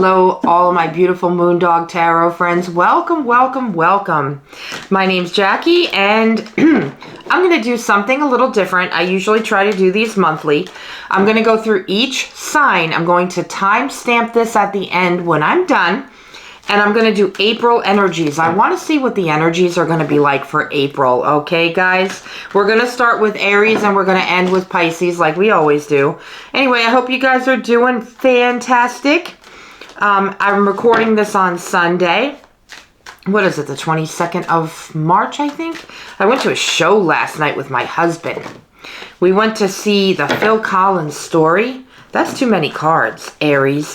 Hello, all of my beautiful Moondog Tarot friends. Welcome, welcome, welcome. My name's Jackie, and I'm going to do something a little different. I usually try to do these monthly. I'm going to go through each sign. I'm going to timestamp this at the end when I'm done, and I'm going to do April energies. I want to see what the energies are going to be like for April, okay, guys? We're going to start with Aries, and we're going to end with Pisces like we always do. Anyway, I hope you guys are doing fantastic. I'm recording this on Sunday. What is it, the 22nd of March, I think? I went to a show last night with my husband. We went to see the Phil Collins story. That's too many cards, Aries.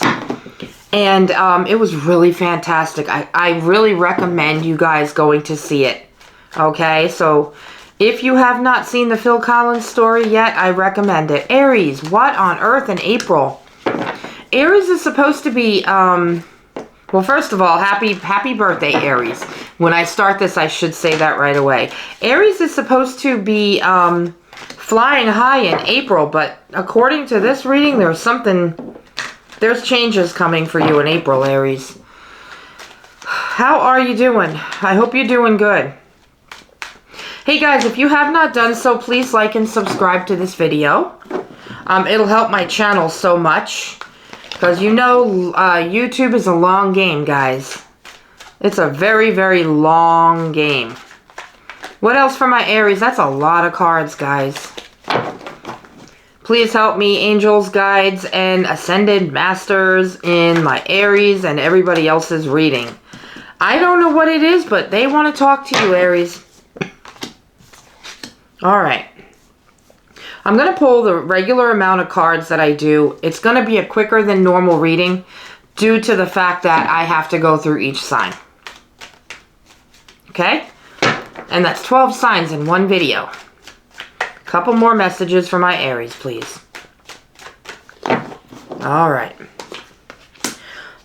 And it was really fantastic. I really recommend you guys going to see it. Okay, so if you have not seen the Phil Collins story yet, I recommend it. Aries, what on earth in April? Aries is supposed to be, well, first of all, happy birthday, Aries. When I start this, I should say that right away. Aries is supposed to be flying high in April, but according to this reading, there's changes coming for you in April, Aries. How are you doing? I hope you're doing good. Hey guys, if you have not done so, please like and subscribe to this video. It'll help my channel so much. Because you know, YouTube is a long game, guys. It's a very, very long game. What else for my Aries? That's a lot of cards, guys. Please help me, angels, guides, and ascended masters in my Aries and everybody else's reading. I don't know what it is, but they want to talk to you, Aries. Alright. I'm going to pull the regular amount of cards that I do. It's going to be a quicker than normal reading due to the fact that I have to go through each sign. Okay? And that's 12 signs in one video. A couple more messages for my Aries, please. Alright.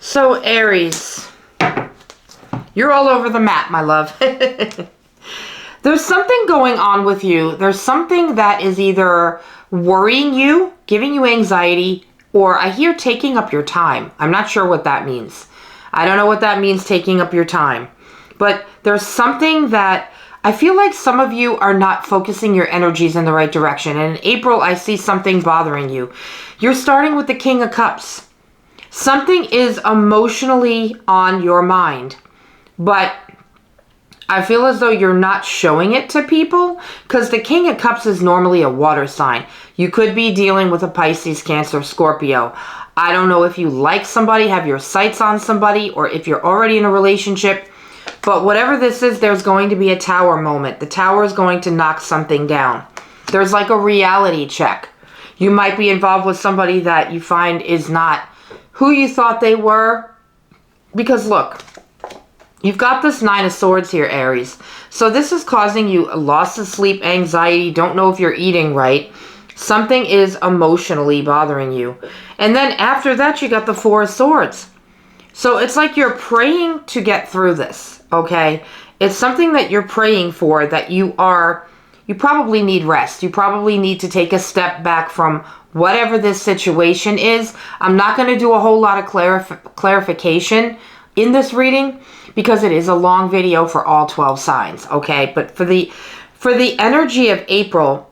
So, Aries. You're all over the map, my love. There's something going on with you. There's something that is either worrying you, giving you anxiety, or I hear taking up your time. I'm not sure what that means. I don't know what that means, taking up your time. But there's something that I feel like some of you are not focusing your energies in the right direction. And in April, I see something bothering you. You're starting with the King of Cups. Something is emotionally on your mind. But I feel as though you're not showing it to people because the King of Cups is normally a water sign. You could be dealing with a Pisces, Cancer, Scorpio. I don't know if you like somebody, have your sights on somebody, or if you're already in a relationship. But whatever this is, there's going to be a tower moment. The tower is going to knock something down. There's like a reality check. You might be involved with somebody that you find is not who you thought they were. Because look, you've got this Nine of Swords here, Aries. So this is causing you a loss of sleep, anxiety, don't know if you're eating right. Something is emotionally bothering you. And then after that, you got the Four of Swords. So it's like you're praying to get through this, okay? It's something that you're praying for, that you probably need rest. You probably need to take a step back from whatever this situation is. I'm not going to do a whole lot of clarification in this reading, because it is a long video for all 12 signs, okay? But for the energy of April,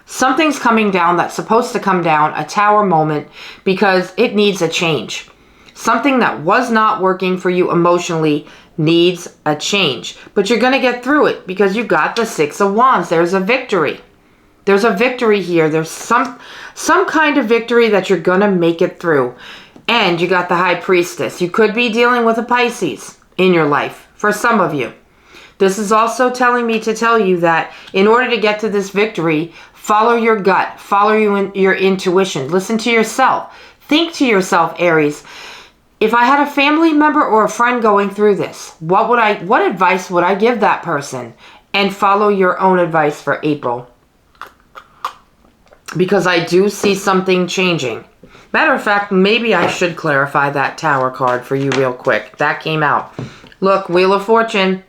something's coming down that's supposed to come down, a tower moment, because it needs a change. Something that was not working for you emotionally needs a change. But you're going to get through it because you got the Six of Wands. There's a victory. There's a victory here. There's some kind of victory that you're going to make it through. And you got the High Priestess. You could be dealing with a Pisces in your life, for some of you. This is also telling me to tell you that in order to get to this victory, follow your gut, follow your intuition, listen to yourself. Think to yourself, Aries, if I had a family member or a friend going through this, what advice would I give that person? And follow your own advice for April. Because I do see something changing. Matter of fact, maybe I should clarify that Tower card for you real quick. That came out. Look, Wheel of Fortune.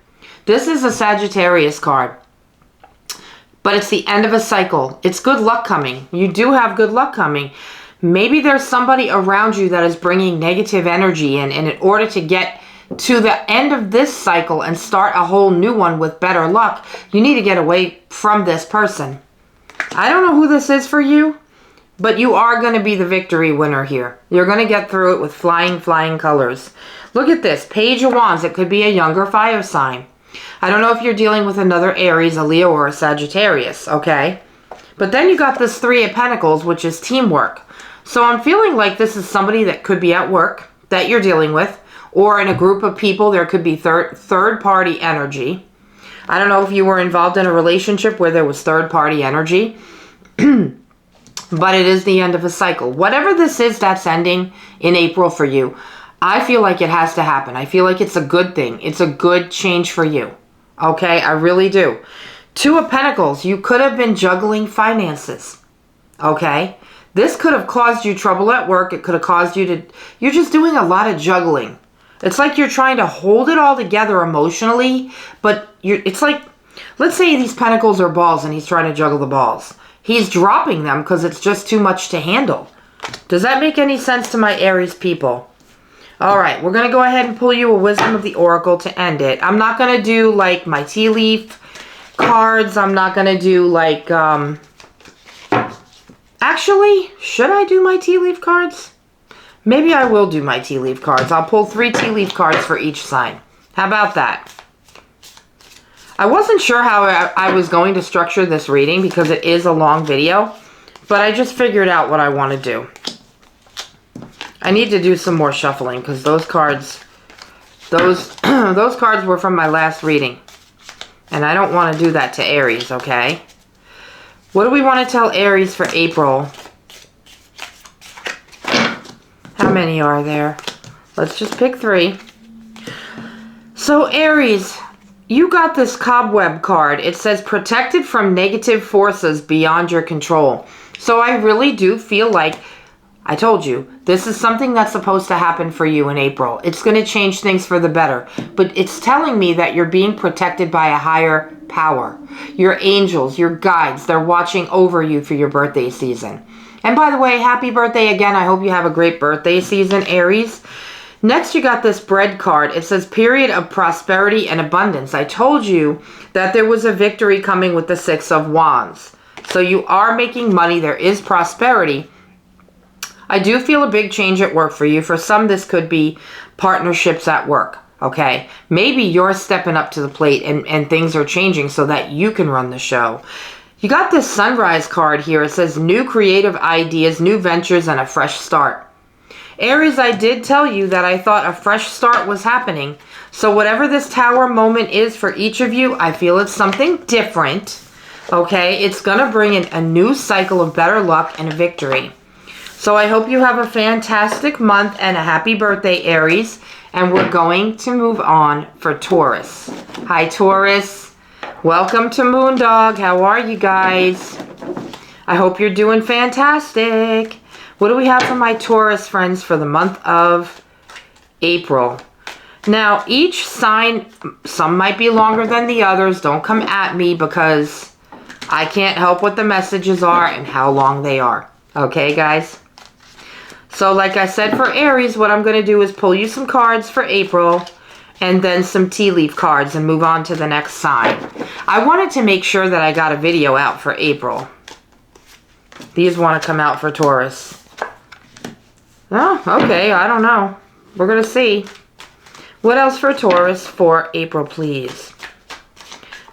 This is a Sagittarius card. But it's the end of a cycle. It's good luck coming. You do have good luck coming. Maybe there's somebody around you that is bringing negative energy in, and in order to get to the end of this cycle and start a whole new one with better luck, you need to get away from this person. I don't know who this is for you, but you are going to be the victory winner here. You're going to get through it with flying colors. Look at this, Page of Wands. It could be a younger fire sign. I don't know if you're dealing with another Aries, a Leo, or a Sagittarius, okay? But then you got this Three of Pentacles, which is teamwork. So I'm feeling like this is somebody that could be at work that you're dealing with, or in a group of people. There could be third-party energy. I don't know if you were involved in a relationship where there was third-party energy, but it is the end of a cycle. Whatever this is that's ending in April for you, I feel like it has to happen. I feel like it's a good thing. It's a good change for you. Okay, I really do. Two of Pentacles, you could have been juggling finances. Okay? This could have caused you trouble at work. It could have caused you to... You're just doing a lot of juggling. It's like you're trying to hold it all together emotionally, but it's like, let's say these pentacles are balls and he's trying to juggle the balls. He's dropping them because it's just too much to handle. Does that make any sense to my Aries people? All right, we're going to go ahead and pull you a Wisdom of the Oracle to end it. I'm not going to do like my tea leaf cards. I'm not going to do like... Actually, should I do my tea leaf cards? Maybe I will do my tea leaf cards. I'll pull 3 tea leaf cards for each sign. How about that? I wasn't sure how I was going to structure this reading because it is a long video, but I just figured out what I want to do. I need to do some more shuffling because those cards, those cards were from my last reading, and I don't want to do that to Aries, okay? What do we want to tell Aries for April? How many are there? Let's just pick 3. So Aries, you got this cobweb card. It says protected from negative forces beyond your control. So I really do feel like, I told you, this is something that's supposed to happen for you in April. It's going to change things for the better. But it's telling me that you're being protected by a higher power. Your angels, your guides, they're watching over you for your birthday season. And by the way, happy birthday again. I hope you have a great birthday season, Aries. Next, you got this bread card. It says period of prosperity and abundance. I told you that there was a victory coming with the 6 of Wands. So you are making money. There is prosperity. I do feel a big change at work for you. For some, this could be partnerships at work. Okay, maybe you're stepping up to the plate and things are changing so that you can run the show. You got this sunrise card here. It says new creative ideas, new ventures, and a fresh start. Aries, I did tell you that I thought a fresh start was happening. So whatever this tower moment is for each of you, I feel it's something different. Okay, it's going to bring in a new cycle of better luck and a victory. So I hope you have a fantastic month and a happy birthday, Aries. And we're going to move on for Taurus. Hi, Taurus. Welcome to Moondog. How are you guys? I hope you're doing fantastic. What do we have for my Taurus friends for the month of April? Now, each sign, some might be longer than the others. Don't come at me because I can't help what the messages are and how long they are. Okay, guys? So like I said for Aries, what I'm going to do is pull you some cards for April and then some tea leaf cards and move on to the next sign. I wanted to make sure that I got a video out for April. These want to come out for Taurus. Oh, okay. I don't know. We're going to see. What else for Taurus for April, please?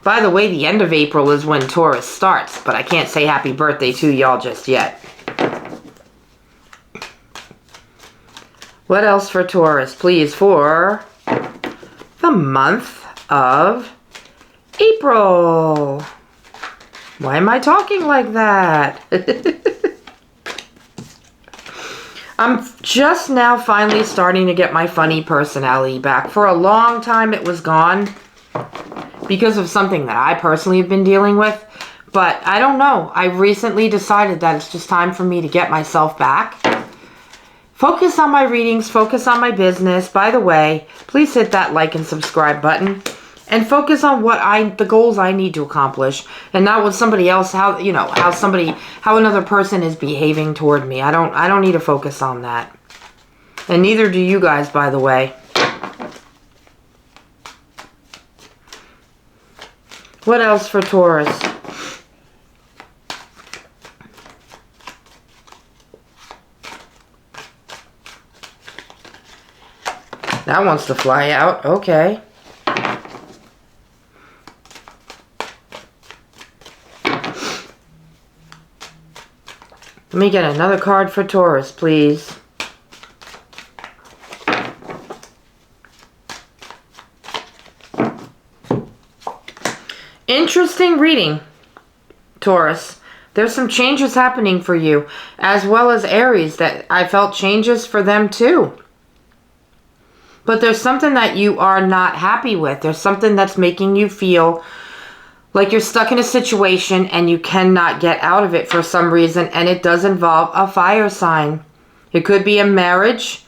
By the way, the end of April is when Taurus starts, but I can't say happy birthday to y'all just yet. What else for Taurus, please, for the month of April? Why am I talking like that? I'm just now finally starting to get my funny personality back. For a long time it was gone because of something that I personally have been dealing with. But I don't know. I recently decided that it's just time for me to get myself back. Focus on my readings, focus on my business. By the way, please hit that like and subscribe button. and focus on the goals I need to accomplish, and not what somebody else, how another person is behaving toward me. I don't need to focus on that. And neither do you guys, by the way. What else for Taurus? That wants to fly out. Okay. Let me get another card for Taurus, please. Interesting reading, Taurus. There's some changes happening for you, as well as Aries, that I felt changes for them too. But there's something that you are not happy with. There's something that's making you feel like you're stuck in a situation and you cannot get out of it for some reason, and it does involve a fire sign. It could be a marriage.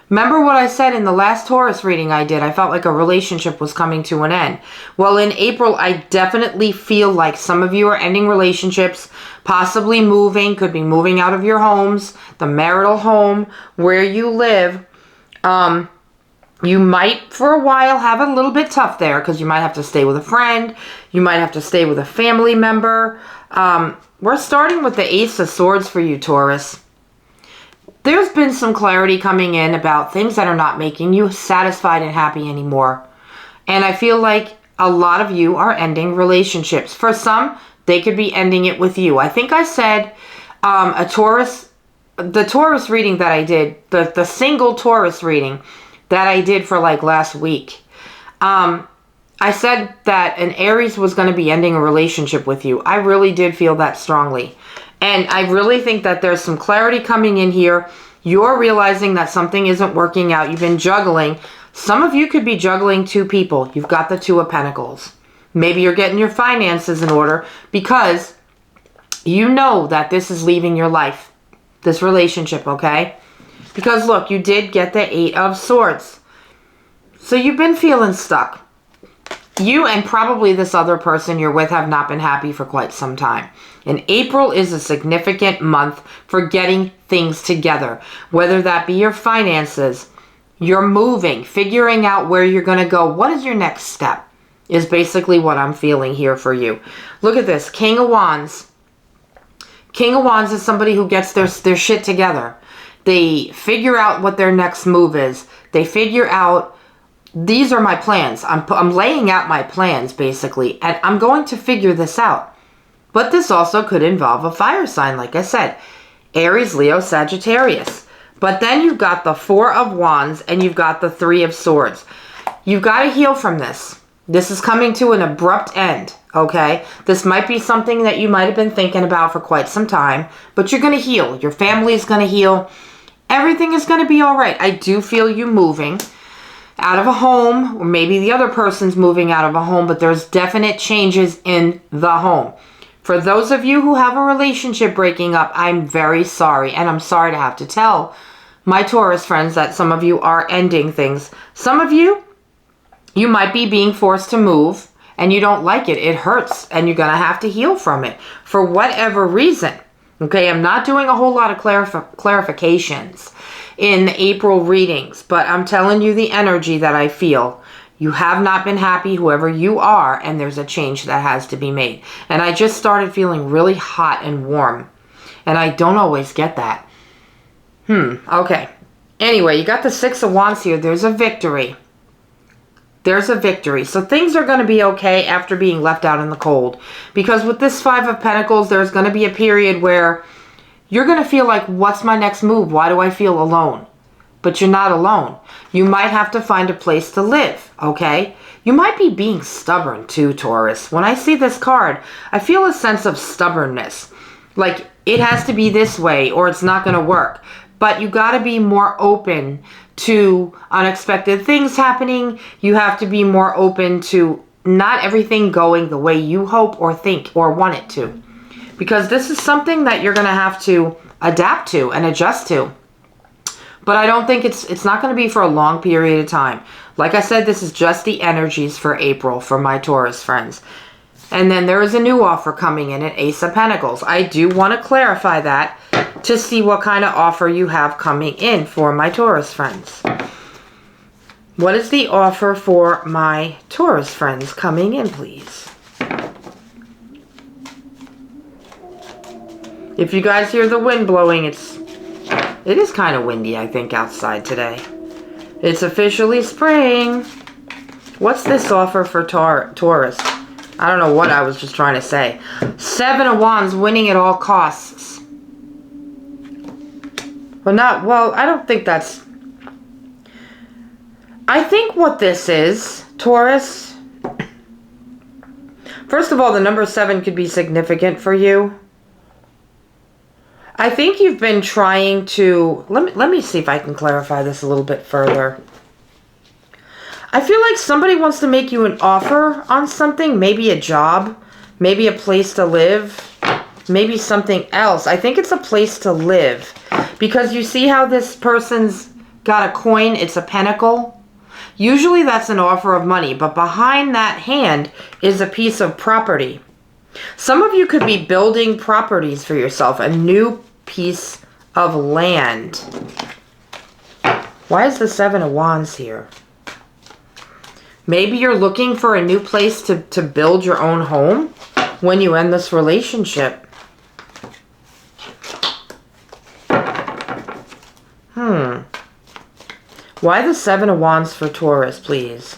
Remember what I said in the last Taurus reading I did? I felt like a relationship was coming to an end. Well, in April, I definitely feel like some of you are ending relationships, possibly moving, could be moving out of your homes, the marital home, where you live. You might, for a while, have it a little bit tough there because you might have to stay with a friend. You might have to stay with a family member. We're starting with the Ace of Swords for you, Taurus. There's been some clarity coming in about things that are not making you satisfied and happy anymore. And I feel like a lot of you are ending relationships. For some, they could be ending it with you. I think I said the Taurus reading that I did, the single Taurus reading that I did for like last week. I said that an Aries was going to be ending a relationship with you. I really did feel that strongly. And I really think that there's some clarity coming in here. You're realizing that something isn't working out. You've been juggling. Some of you could be juggling two people. You've got the Two of Pentacles. Maybe you're getting your finances in order because you know that this is leaving your life, this relationship, okay? Because look, you did get the Eight of Swords. So you've been feeling stuck. You and probably this other person you're with have not been happy for quite some time. And April is a significant month for getting things together. Whether that be your finances, you're moving, figuring out where you're going to go. What is your next step is basically what I'm feeling here for you. Look at this. King of Wands. King of Wands is somebody who gets their shit together. They figure out what their next move is. They figure out, these are my plans. I'm laying out my plans, basically, and I'm going to figure this out. But this also could involve a fire sign, like I said. Aries, Leo, Sagittarius. But then you've got the Four of Wands and you've got the Three of Swords. You've got to heal from this. This is coming to an abrupt end, okay? This might be something that you might have been thinking about for quite some time, but you're going to heal. Your family is going to heal. Everything is going to be all right. I do feel you moving out of a home, or maybe the other person's moving out of a home, but there's definite changes in the home. For those of you who have a relationship breaking up, I'm very sorry, and I'm sorry to have to tell my Taurus friends that some of you are ending things. Some of you, you might be being forced to move, and you don't like it. It hurts, and you're going to have to heal from it for whatever reason. Okay, I'm not doing a whole lot of clarifications in the April readings, but I'm telling you the energy that I feel. You have not been happy, whoever you are, and there's a change that has to be made. And I just started feeling really hot and warm, and I don't always get that. Okay. Anyway, you got the Six of Wands here. There's a victory. There's a victory. So things are going to be okay after being left out in the cold. Because with this Five of Pentacles, there's going to be a period where you're going to feel like, what's my next move? Why do I feel alone? But you're not alone. You might have to find a place to live, okay? You might be being stubborn too, Taurus. When I see this card, I feel a sense of stubbornness. Like, it has to be this way or it's not going to work. But you got to be more open to unexpected things happening. You have to be more open to not everything going the way you hope or think or want it to. Because this is something that you're going to have to adapt to and adjust to. But I don't think it's not going to be for a long period of time. Like I said, this is just the energies for April for my Taurus friends. And then there is a new offer coming in at Ace of Pentacles. I do want to clarify that to see what kind of offer you have coming in for my Taurus friends. What is the offer for my Taurus friends coming in, please? If you guys hear the wind blowing, it is kind of windy, I think, outside today. It's officially spring. What's this offer for Taurus? I don't know what I was just trying to say. 7 of Wands, winning at all costs. Well, I don't think that's... I think what this is, Taurus... First of all, the number 7 could be significant for you. I think you've been trying to... Let me see if I can clarify this a little bit further. I feel like somebody wants to make you an offer on something. Maybe a job. Maybe a place to live. Maybe something else. I think it's a place to live. Because you see how this person's got a coin? It's a pentacle. Usually that's an offer of money. But behind that hand is a piece of property. Some of you could be building properties for yourself. A new piece of land. Why is the 7 of Wands here? Maybe you're looking for a new place to build your own home when you end this relationship. Why the 7 of Wands for Taurus, please?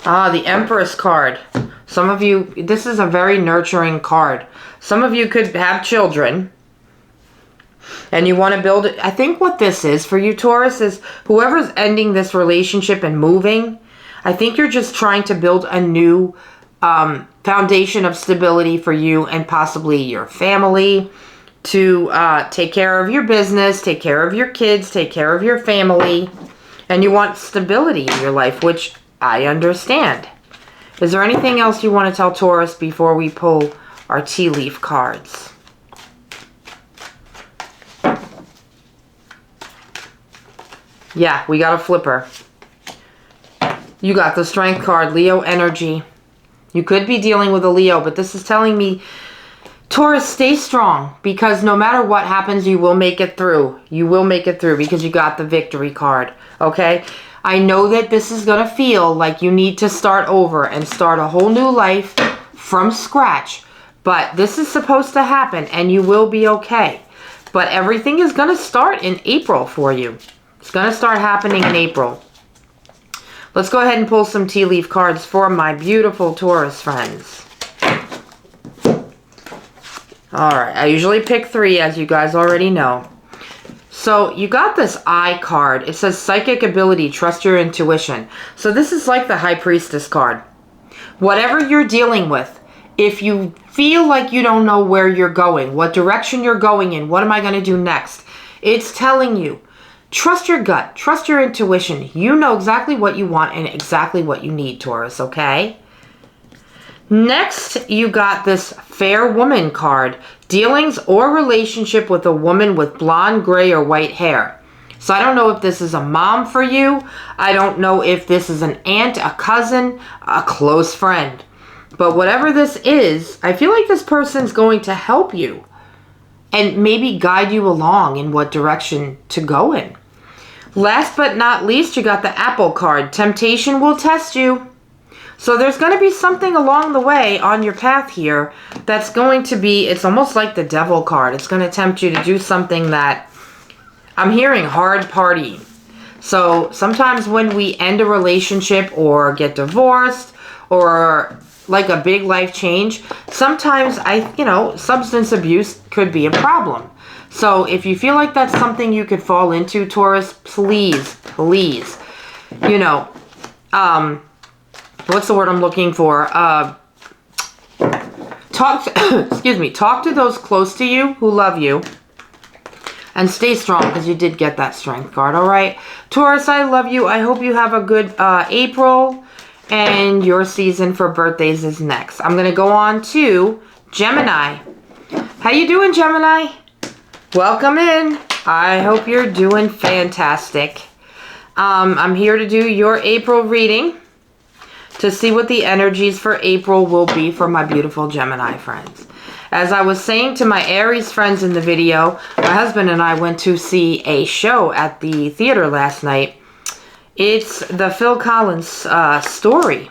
The Empress card. Some of you, this is a very nurturing card. Some of you could have children. And you want to build it. I think what this is for you, Taurus, is whoever's ending this relationship and moving, I think you're just trying to build a new foundation of stability for you and possibly your family to take care of your business, take care of your kids, take care of your family. And you want stability in your life, which I understand. Is there anything else you want to tell Taurus before we pull our tea leaf cards? Yeah, we got a flipper. You got the Strength card, Leo energy. You could be dealing with a Leo, but this is telling me, Taurus, stay strong, because no matter what happens, you will make it through. You will make it through because you got the Victory card, okay? I know that this is going to feel like you need to start over and start a whole new life from scratch, but this is supposed to happen, and you will be okay. But everything is going to start in April for you. It's going to start happening in April. Let's go ahead and pull some tea leaf cards for my beautiful Taurus friends. Alright, I usually pick 3, as you guys already know. So, you got this Eye card. It says Psychic Ability, Trust Your Intuition. So, this is like the High Priestess card. Whatever you're dealing with, if you feel like you don't know where you're going, what direction you're going in, what am I going to do next? It's telling you, trust your gut, trust your intuition. You know exactly what you want and exactly what you need, Taurus, okay? Next, you got this Fair Woman card. Dealings or relationship with a woman with blonde, gray, or white hair. So I don't know if this is a mom for you. I don't know if this is an aunt, a cousin, a close friend. But whatever this is, I feel like this person's going to help you and maybe guide you along in what direction to go in. Last but not least, you got the Apple card. Temptation will test you. So there's going to be something along the way on your path here that's going to be, it's almost like the Devil card. It's going to tempt you to do something that, I'm hearing hard partying. So sometimes when we end a relationship or get divorced or like a big life change, sometimes substance abuse could be a problem. So if you feel like that's something you could fall into, Taurus, please, what's the word I'm looking for? Talk to those close to you who love you. And stay strong because you did get that Strength card, all right? Taurus, I love you. I hope you have a good April. And your season for birthdays is next. I'm going to go on to Gemini. How you doing, Gemini? Welcome in. I hope you're doing fantastic. I'm here to do your April reading to see what the energies for April will be for my beautiful Gemini friends. As I was saying to my Aries friends in the video, my husband and I went to see a show at the theater last night. It's the Phil Collins story.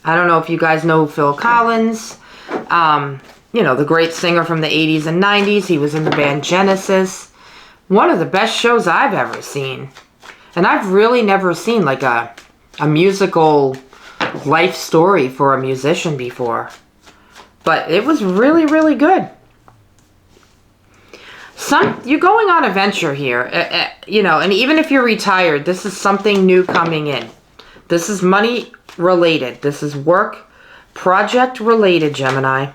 I don't know if you guys know Phil Collins. You know, the great singer from the 80s and 90s. He was in the band Genesis. One of the best shows I've ever seen. And I've really never seen like a musical life story for a musician before. But it was really, really good. You're going on a venture here, you know, and even if you're retired, this is something new coming in. This is money related. This is work, project related, Gemini.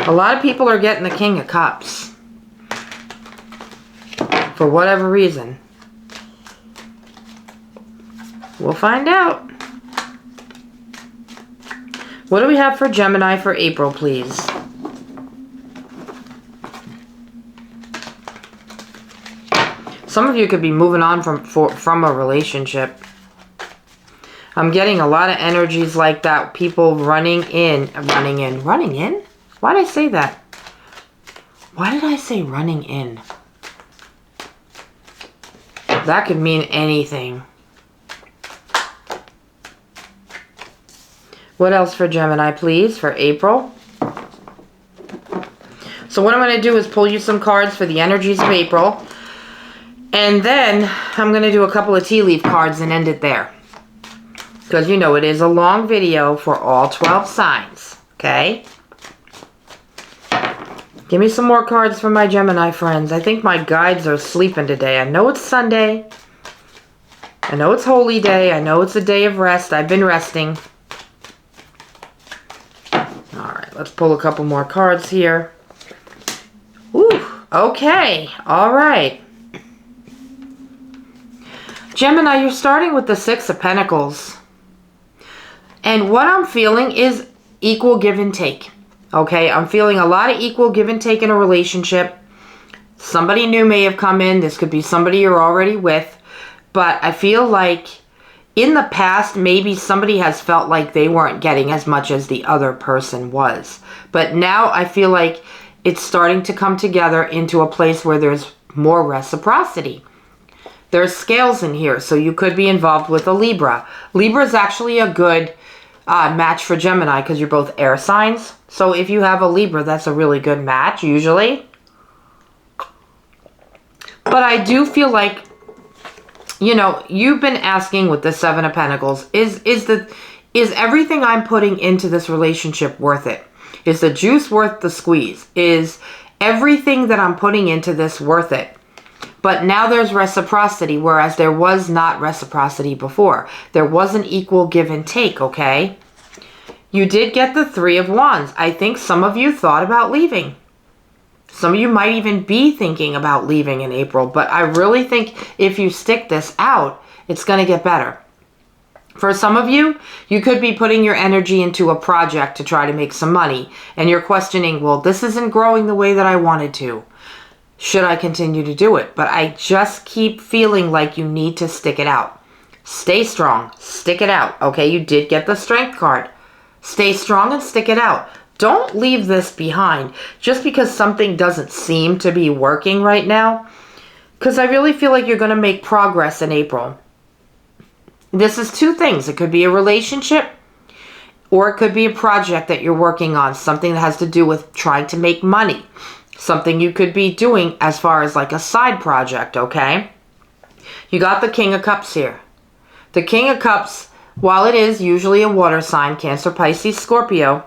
A lot of people are getting the King of Cups. For whatever reason. We'll find out. What do we have for Gemini for April, please? Some of you could be moving on from a relationship. I'm getting a lot of energies like that. People running in? Why did I say that? Why did I say running in? That could mean anything. What else for Gemini, please, for April? So what I'm going to do is pull you some cards for the energies of April. And then I'm going to do a couple of tea leaf cards and end it there. Because you know it is a long video for all 12 signs. Okay? Give me some more cards for my Gemini friends. I think my guides are sleeping today. I know it's Sunday. I know it's Holy Day. I know it's a day of rest. I've been resting. Alright, let's pull a couple more cards here. Ooh, okay. Alright. Gemini, you're starting with the Six of Pentacles. And what I'm feeling is equal give and take. Okay, I'm feeling a lot of equal give and take in a relationship. Somebody new may have come in. This could be somebody you're already with. But I feel like in the past, maybe somebody has felt like they weren't getting as much as the other person was. But now I feel like it's starting to come together into a place where there's more reciprocity. There's scales in here, so you could be involved with a Libra. Libra is actually a good match for Gemini because you're both air signs. So if you have a Libra, that's a really good match, usually. But I do feel like, you know, you've been asking with the Seven of Pentacles, is everything I'm putting into this relationship worth it? Is the juice worth the squeeze? Is everything that I'm putting into this worth it? But now there's reciprocity, whereas there was not reciprocity before. There was an equal give and take, okay? You did get the Three of Wands. I think some of you thought about leaving. Some of you might even be thinking about leaving in April. But I really think if you stick this out, it's going to get better. For some of you, you could be putting your energy into a project to try to make some money. And you're questioning, well, this isn't growing the way that I wanted to. Should I continue to do it? But I just keep feeling like you need to stick it out. Stay strong. Stick it out. Okay, you did get the Strength card. Stay strong and stick it out. Don't leave this behind just because something doesn't seem to be working right now. Because I really feel like you're going to make progress in April. This is two things. It could be a relationship or it could be a project that you're working on. Something that has to do with trying to make money. Something you could be doing as far as like a side project, okay? You got the King of Cups here. The King of Cups, while it is usually a water sign, Cancer, Pisces, Scorpio,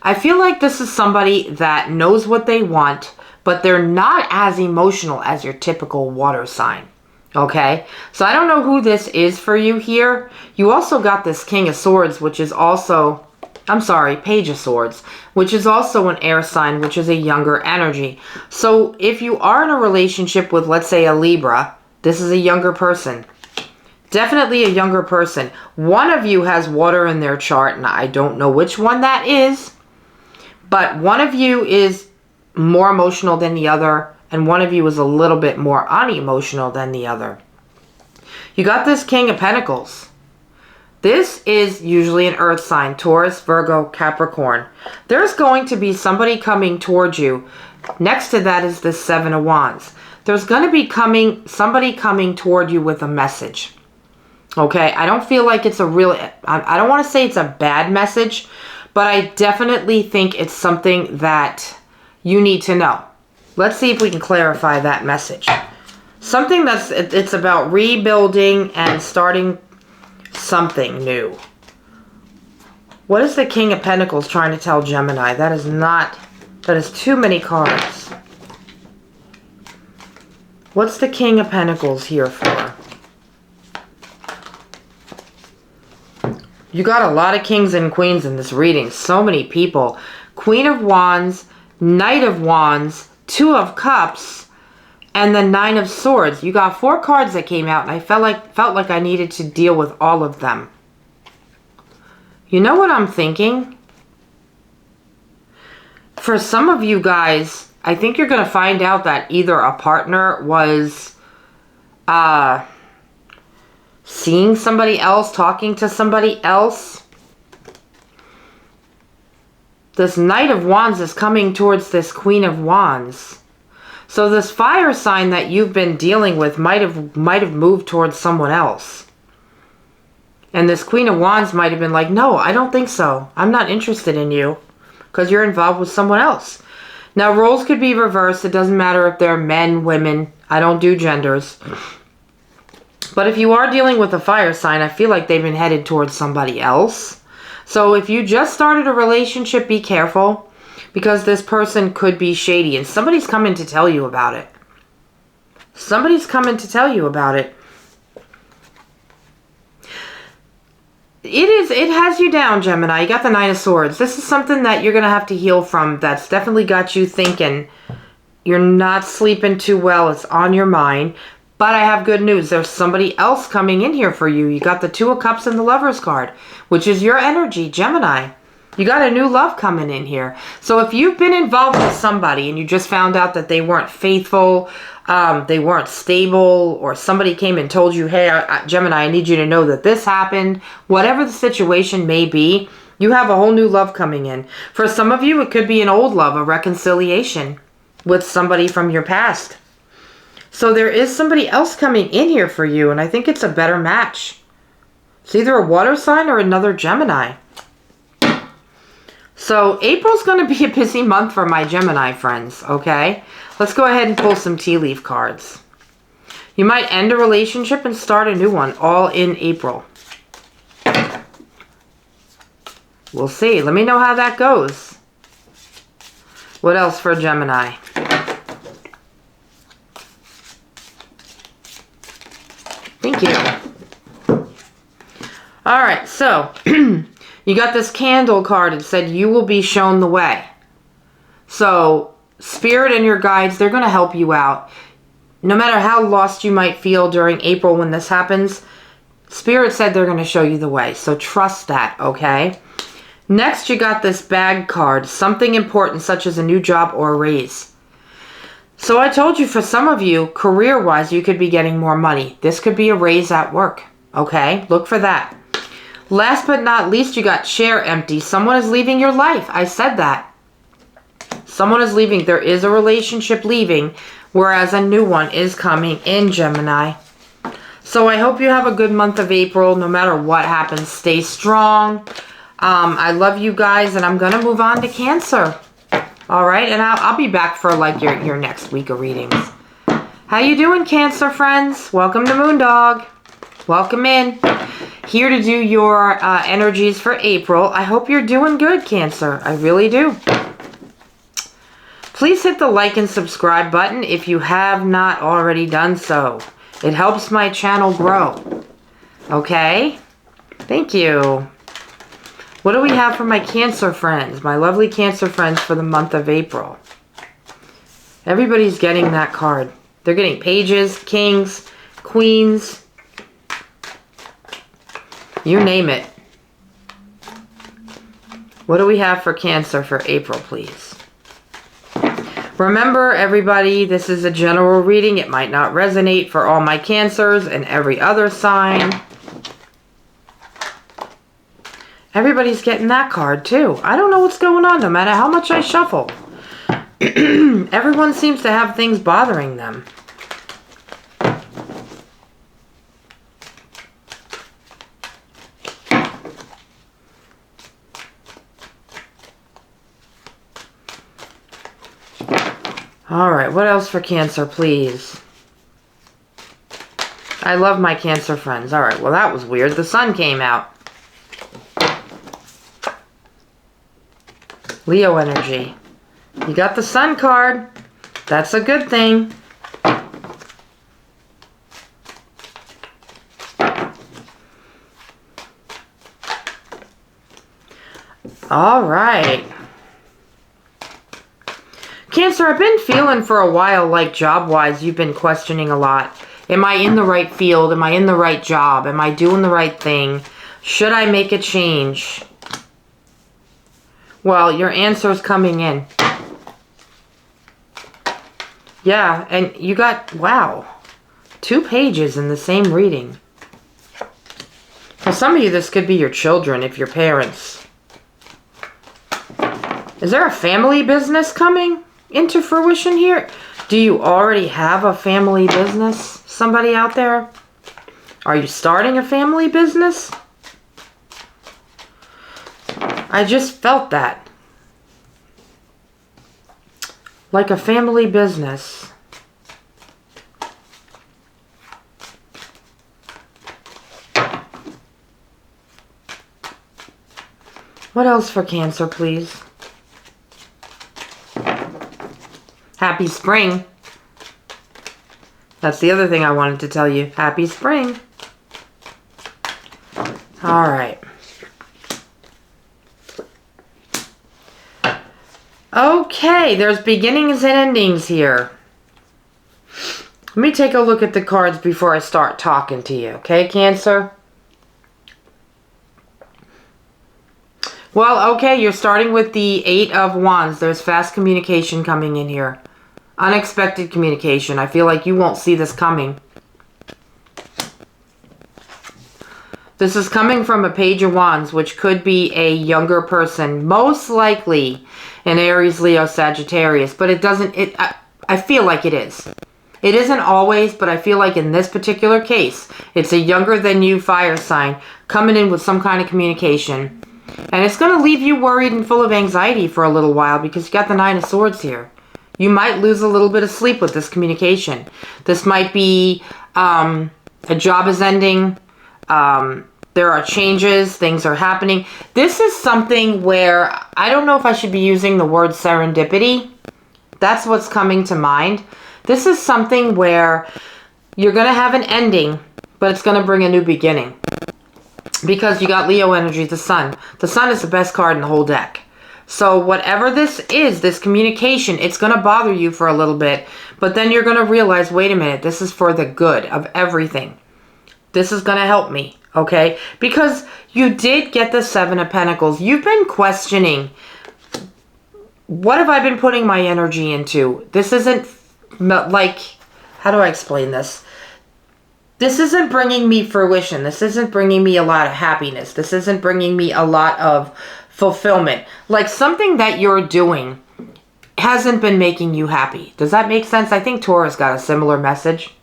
I feel like this is somebody that knows what they want, but they're not as emotional as your typical water sign, okay? So I don't know who this is for you here. You also got this King of Swords, which is also... Page of Swords, which is also an air sign, which is a younger energy. So if you are in a relationship with, let's say, a Libra, this is a younger person. Definitely a younger person. One of you has water in their chart, and I don't know which one that is. But one of you is more emotional than the other, and one of you is a little bit more unemotional than the other. You got this King of Pentacles. This is usually an earth sign, Taurus, Virgo, Capricorn. There's going to be somebody coming towards you. Next to that is the Seven of Wands. There's going to be somebody coming toward you with a message. Okay, I don't feel like it's a really, I don't want to say it's a bad message, but I definitely think it's something that you need to know. Let's see if we can clarify that message. Something it's about rebuilding and starting something new. What is the King of Pentacles trying to tell Gemini? That is too many cards. What's the King of Pentacles here for? You got a lot of kings and queens in this reading. So many people. Queen of Wands, Knight of Wands, Two of Cups, and the Nine of Swords. You got 4 cards that came out, and I felt like I needed to deal with all of them. You know what I'm thinking? For some of you guys, I think you're going to find out that either a partner was seeing somebody else, talking to somebody else. This Knight of Wands is coming towards this Queen of Wands. So this fire sign that you've been dealing with might have moved towards someone else. And this Queen of Wands might have been like, no, I don't think so. I'm not interested in you because you're involved with someone else. Now, roles could be reversed. It doesn't matter if they're men, women. I don't do genders. But if you are dealing with a fire sign, I feel like they've been headed towards somebody else. So if you just started a relationship, be careful, because this person could be shady and somebody's coming to tell you about it. Somebody's coming to tell you about it. It has you down, Gemini. You got the Nine of Swords. This is something that you're going to have to heal from. That's definitely got you thinking. You're not sleeping too well. It's on your mind. But I have good news. There's somebody else coming in here for you. You got the Two of Cups and the Lover's card, which is your energy, Gemini. You got a new love coming in here. So if you've been involved with somebody and you just found out that they weren't faithful, they weren't stable, or somebody came and told you, hey, Gemini, I need you to know that this happened. Whatever the situation may be, you have a whole new love coming in. For some of you, it could be an old love, a reconciliation with somebody from your past. So there is somebody else coming in here for you, and I think it's a better match. It's either a water sign or another Gemini. So April's going to be a busy month for my Gemini friends, okay? Let's go ahead and pull some tea leaf cards. You might end a relationship and start a new one, all in April. We'll see. Let me know how that goes. What else for Gemini? Thank you. All right, so you got this candle card. It said you will be shown the way. So Spirit and your guides, they're going to help you out. No matter how lost you might feel during April when this happens, Spirit said they're going to show you the way. So trust that, okay? Next, you got this bag card. Something important, such as a new job or a raise. So I told you, for some of you, career-wise, you could be getting more money. This could be a raise at work, okay? Look for that. Last but not least, you got chair empty. Someone is leaving your life. I said that. Someone is leaving. There is a relationship leaving, whereas a new one is coming in, Gemini. So I hope you have a good month of April. No matter what happens, stay strong. I love you guys, and I'm going to move on to Cancer. All right, and I'll be back for like your next week of readings. How you doing, Cancer friends? Welcome to Moondog. Welcome in. Here to do your energies for April. I hope you're doing good, Cancer. I really do. Please hit the like and subscribe button if you have not already done so. It helps my channel grow. Okay? Thank you. What do we have for my Cancer friends? My lovely Cancer friends for the month of April. Everybody's getting that card. They're getting pages, kings, queens. You name it. What do we have for Cancer for April, please? Remember, everybody, this is a general reading. It might not resonate for all my Cancers and every other sign. Everybody's getting that card, too. I don't know what's going on, no matter how much I shuffle. Everyone seems to have things bothering them. All right, what else for Cancer, please? I love my Cancer friends. All right, well, that was weird. The sun came out. Leo energy. You got the sun card. That's a good thing. All right. Cancer, I've been feeling for a while like job-wise you've been questioning a lot. Am I in the right field? Am I in the right job? Am I doing the right thing? Should I make a change? Well, your answer's coming in. Yeah, and you got, wow, 2 pages in the same reading. For some of you, this could be your children, if your parents. Is there a family business coming into fruition here? Do you already have a family business? Somebody out there? Are you starting a family business? I just felt that. Like a family business. What else for Cancer, please? Happy spring. That's the other thing I wanted to tell you. Happy spring. All right. Okay, there's beginnings and endings here. Let me take a look at the cards before I start talking to you. Okay, Cancer? Well, okay, you're starting with the 8 of Wands. There's fast communication coming in here. Unexpected communication. I feel like you won't see this coming. This is coming from a Page of Wands, which could be a younger person. Most likely an Aries, Leo, Sagittarius. But it doesn't... I feel like it is. It isn't always, but I feel like in this particular case, it's a younger than you fire sign coming in with some kind of communication. And it's going to leave you worried and full of anxiety for a little while because you got the 9 of Swords here. You might lose a little bit of sleep with this communication. This might be a job is ending. There are changes. Things are happening. This is something where I don't know if I should be using the word serendipity. That's what's coming to mind. This is something where you're going to have an ending, but it's going to bring a new beginning. Because you got Leo energy, the sun. The sun is the best card in the whole deck. So whatever this is, this communication, it's going to bother you for a little bit. But then you're going to realize, wait a minute, this is for the good of everything. This is going to help me, okay? Because you did get the 7 of Pentacles. You've been questioning, what have I been putting my energy into? This isn't like, how do I explain this? This isn't bringing me fruition. This isn't bringing me a lot of happiness. This isn't bringing me a lot of fulfillment. Like something that you're doing hasn't been making you happy. Does that make sense? I think Taurus got a similar message.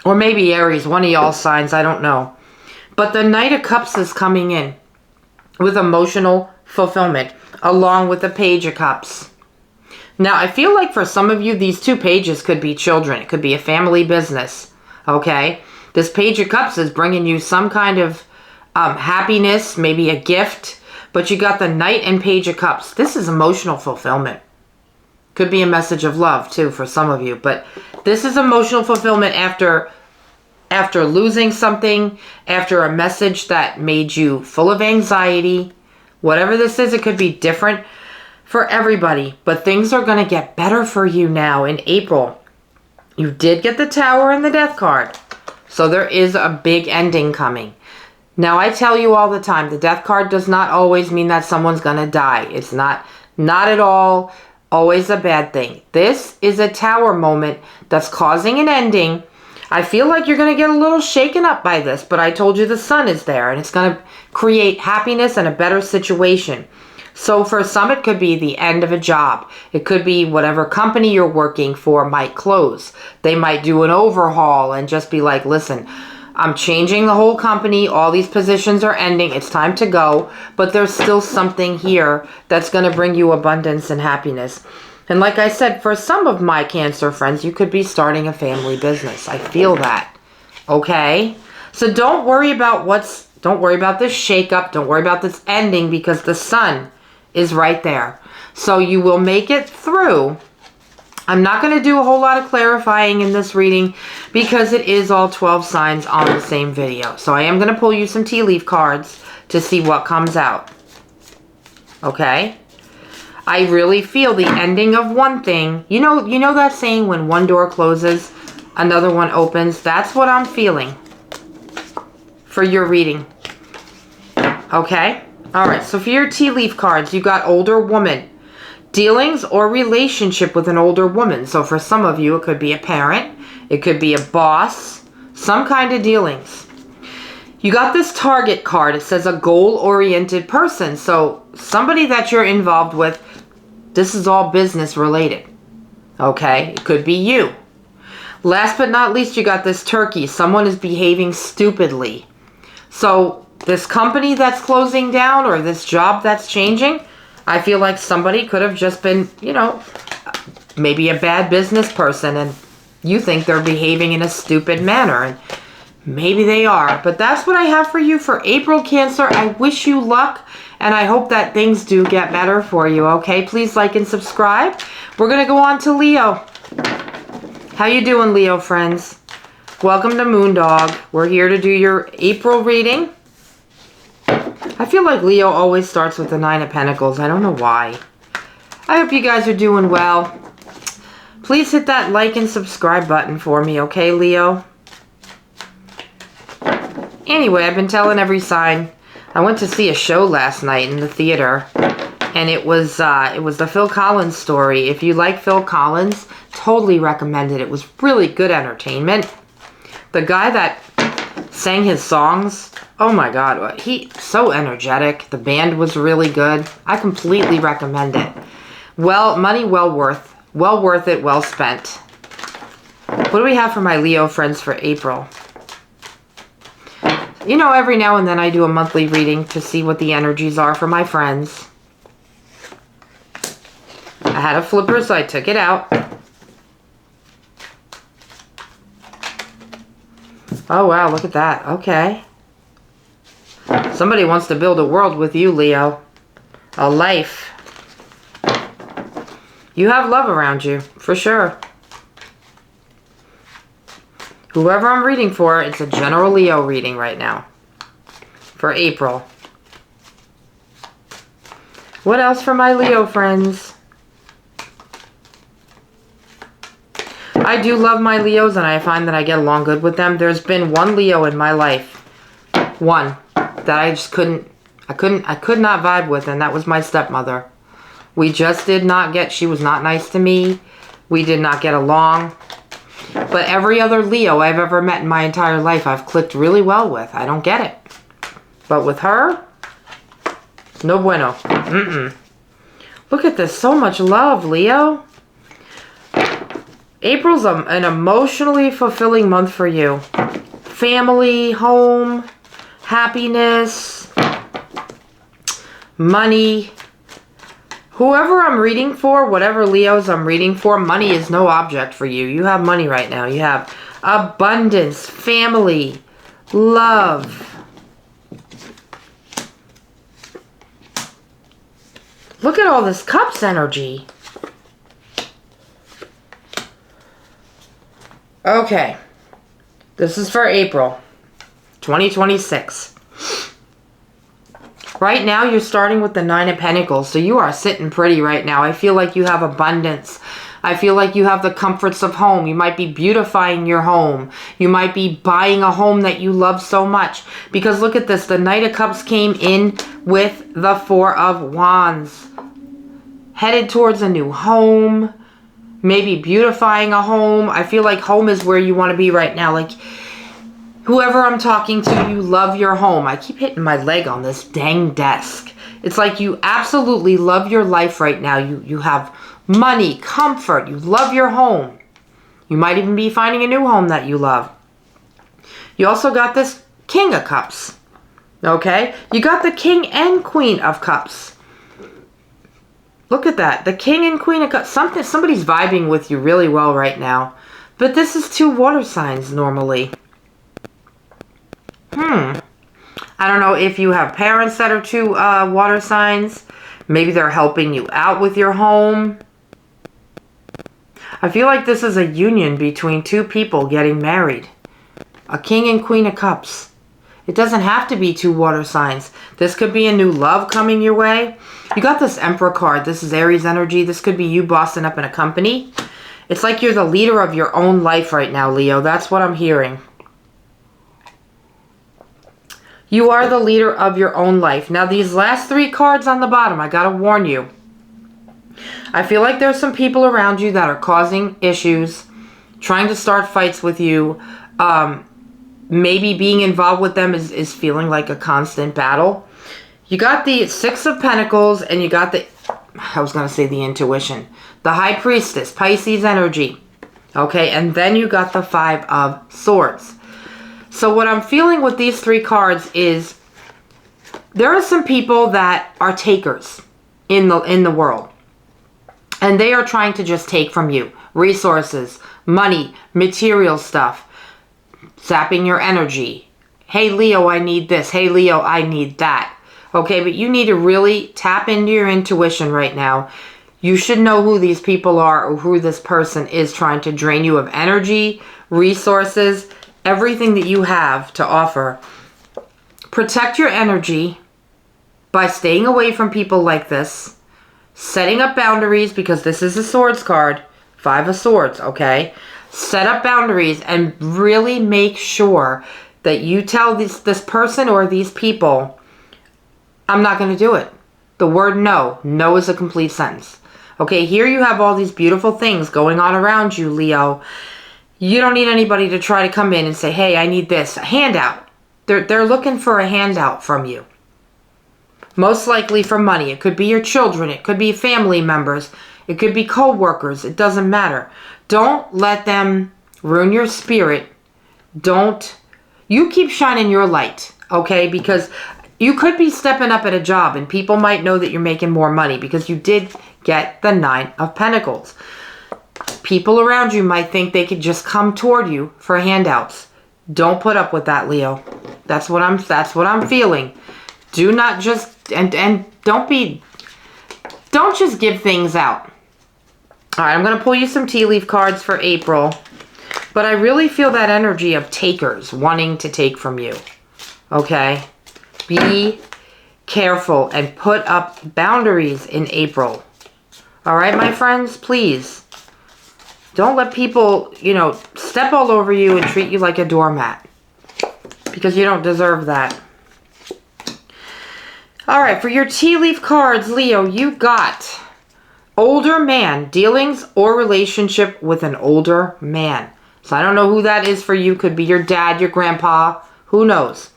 Or maybe Aries, one of y'all signs, I don't know. But the Knight of Cups is coming in with emotional fulfillment along with the Page of Cups. Now, I feel like for some of you, these 2 pages could be children. It could be a family business, okay? This Page of Cups is bringing you some kind of happiness, maybe a gift, but you got the Knight and Page of Cups. This is emotional fulfillment. Could be a message of love, too, for some of you, but this is emotional fulfillment after losing something, after a message that made you full of anxiety. Whatever this is, it could be different for everybody, but things are going to get better for you now in April. You did get the Tower and the Death card. So there is a big ending coming. Now, I tell you all the time, the death card does not always mean that someone's going to die. It's not at all always a bad thing. This is a Tower moment that's causing an ending. I feel like you're going to get a little shaken up by this, but I told you the sun is there, and it's going to create happiness and a better situation. So for some, it could be the end of a job. It could be whatever company you're working for might close. They might do an overhaul and just be like, listen, I'm changing the whole company. All these positions are ending. It's time to go. But there's still something here that's going to bring you abundance and happiness. And like I said, for some of my Cancer friends, you could be starting a family business. I feel that. Okay? So don't worry about this shakeup. Don't worry about this ending, because the sun is right there. So you will make it through. I'm not going to do a whole lot of clarifying in this reading because it is all 12 signs on the same video. So I am going to pull you some tea leaf cards to see what comes out. Okay? I really feel the ending of one thing. You know that saying, when one door closes, another one opens? That's what I'm feeling for your reading. Okay? Alright, so for your tea leaf cards, you got older woman. Dealings or relationship with an older woman. So for some of you, it could be a parent. It could be a boss. Some kind of dealings. You got this Target card. It says a goal-oriented person. So somebody that you're involved with, this is all business related. Okay? It could be you. Last but not least, you got this turkey. Someone is behaving stupidly. So this company that's closing down or this job that's changing, I feel like somebody could have just been, maybe a bad business person, and you think they're behaving in a stupid manner, and maybe they are. But that's what I have for you for April, Cancer. I wish you luck, and I hope that things do get better for you, okay? Please like and subscribe. We're going to go on to Leo. How you doing, Leo friends? Welcome to Moondog. We're here to do your April reading. I feel like Leo always starts with the Nine of Pentacles. I don't know why. I hope you guys are doing well. Please hit that like and subscribe button for me, okay, Leo? Anyway, I've been telling every sign. I went to see a show last night in the theater, and it was the Phil Collins story. If you like Phil Collins, totally recommend it. It was really good entertainment. The guy that sang his songs, oh my God, he's so energetic. The band was really good. I completely recommend it. Well, money well worth it, well spent. What do we have for my Leo friends for April? Every now and then I do a monthly reading to see what the energies are for my friends. I had a flipper, so I took it out. Oh, wow, look at that. Okay. Somebody wants to build a world with you, Leo. A life. You have love around you, for sure. Whoever I'm reading for, it's a general Leo reading right now. For April. What else for my Leo friends? I do love my Leos, and I find that I get along good with them. There's been one Leo in my life. One. That I just could not vibe with, and that was my stepmother. We just did not get, she was not nice to me. We did not get along. But every other Leo I've ever met in my entire life, I've clicked really well with. I don't get it. But with her, no bueno. Look at this, so much love, Leo. April's an emotionally fulfilling month for you. Family, home, happiness, money. Whoever I'm reading for, whatever Leos I'm reading for, money is no object for you. You have money right now. You have abundance, family, love. Look at all this Cups energy. Okay. This is for April 2026. Right now, you're starting with the Nine of Pentacles, so you are sitting pretty right now. I feel like you have abundance. I feel like you have the comforts of home. You might be beautifying your home. You might be buying a home that you love so much. Because look at this. The Knight of Cups came in with the Four of Wands. Headed towards a new home. Maybe beautifying a home. I feel like home is where you want to be right now. Like, whoever I'm talking to, you love your home. I keep hitting my leg on this dang desk. It's like you absolutely love your life right now. You have money, comfort. You love your home. You might even be finding a new home that you love. You also got this King of Cups. Okay? You got the King and Queen of Cups. Look at that. The King and Queen of Cups. Somebody's vibing with you really well right now. But this is 2 water signs normally. I don't know if you have parents that are 2 water signs. Maybe they're helping you out with your home. I feel like this is a union between 2 people getting married. A King and Queen of Cups. It doesn't have to be 2 water signs. This could be a new love coming your way. You got this Emperor card. This is Aries energy. This could be you bossing up in a company. It's like you're the leader of your own life right now, Leo. That's what I'm hearing. You are the leader of your own life. Now, these last 3 cards on the bottom, I gotta warn you. I feel like there's some people around you that are causing issues, trying to start fights with you. Maybe being involved with them is feeling like a constant battle. You got the 6 of Pentacles, and you got the, I was going to say the Intuition. The High Priestess, Pisces energy. Okay, and then you got the 5 of Swords. So what I'm feeling with these 3 cards is there are some people that are takers in the world. And they are trying to just take from you. Resources, money, material stuff. Zapping your energy. Hey, Leo, I need this. Hey, Leo, I need that. Okay, but you need to really tap into your intuition right now. You should know who these people are or who this person is trying to drain you of energy, resources, everything that you have to offer. Protect your energy by staying away from people like this. Setting up boundaries, because this is a Swords card. 5 of Swords, okay? Set up boundaries and really make sure that you tell this person or these people, I'm not going to do it. The word no. No is a complete sentence. Okay, here you have all these beautiful things going on around you, Leo. You don't need anybody to try to come in and say, hey, I need this. A handout. They're looking for a handout from you. Most likely for money. It could be your children. It could be family members. It could be co-workers. It doesn't matter. Don't let them ruin your spirit. You keep shining your light, okay? Because you could be stepping up at a job and people might know that you're making more money because you did get the 9 of Pentacles. People around you might think they could just come toward you for handouts. Don't put up with that, Leo. That's what I'm feeling. Do not just and don't just give things out. All right, I'm going to pull you some tea leaf cards for April. But I really feel that energy of takers wanting to take from you. Okay? Be careful and put up boundaries in April. All right, my friends? Please. Don't let people, step all over you and treat you like a doormat. Because you don't deserve that. All right, for your tea leaf cards, Leo, you got older man, dealings or relationship with an older man. So I don't know who that is for you. Could be your dad, your grandpa. Who knows?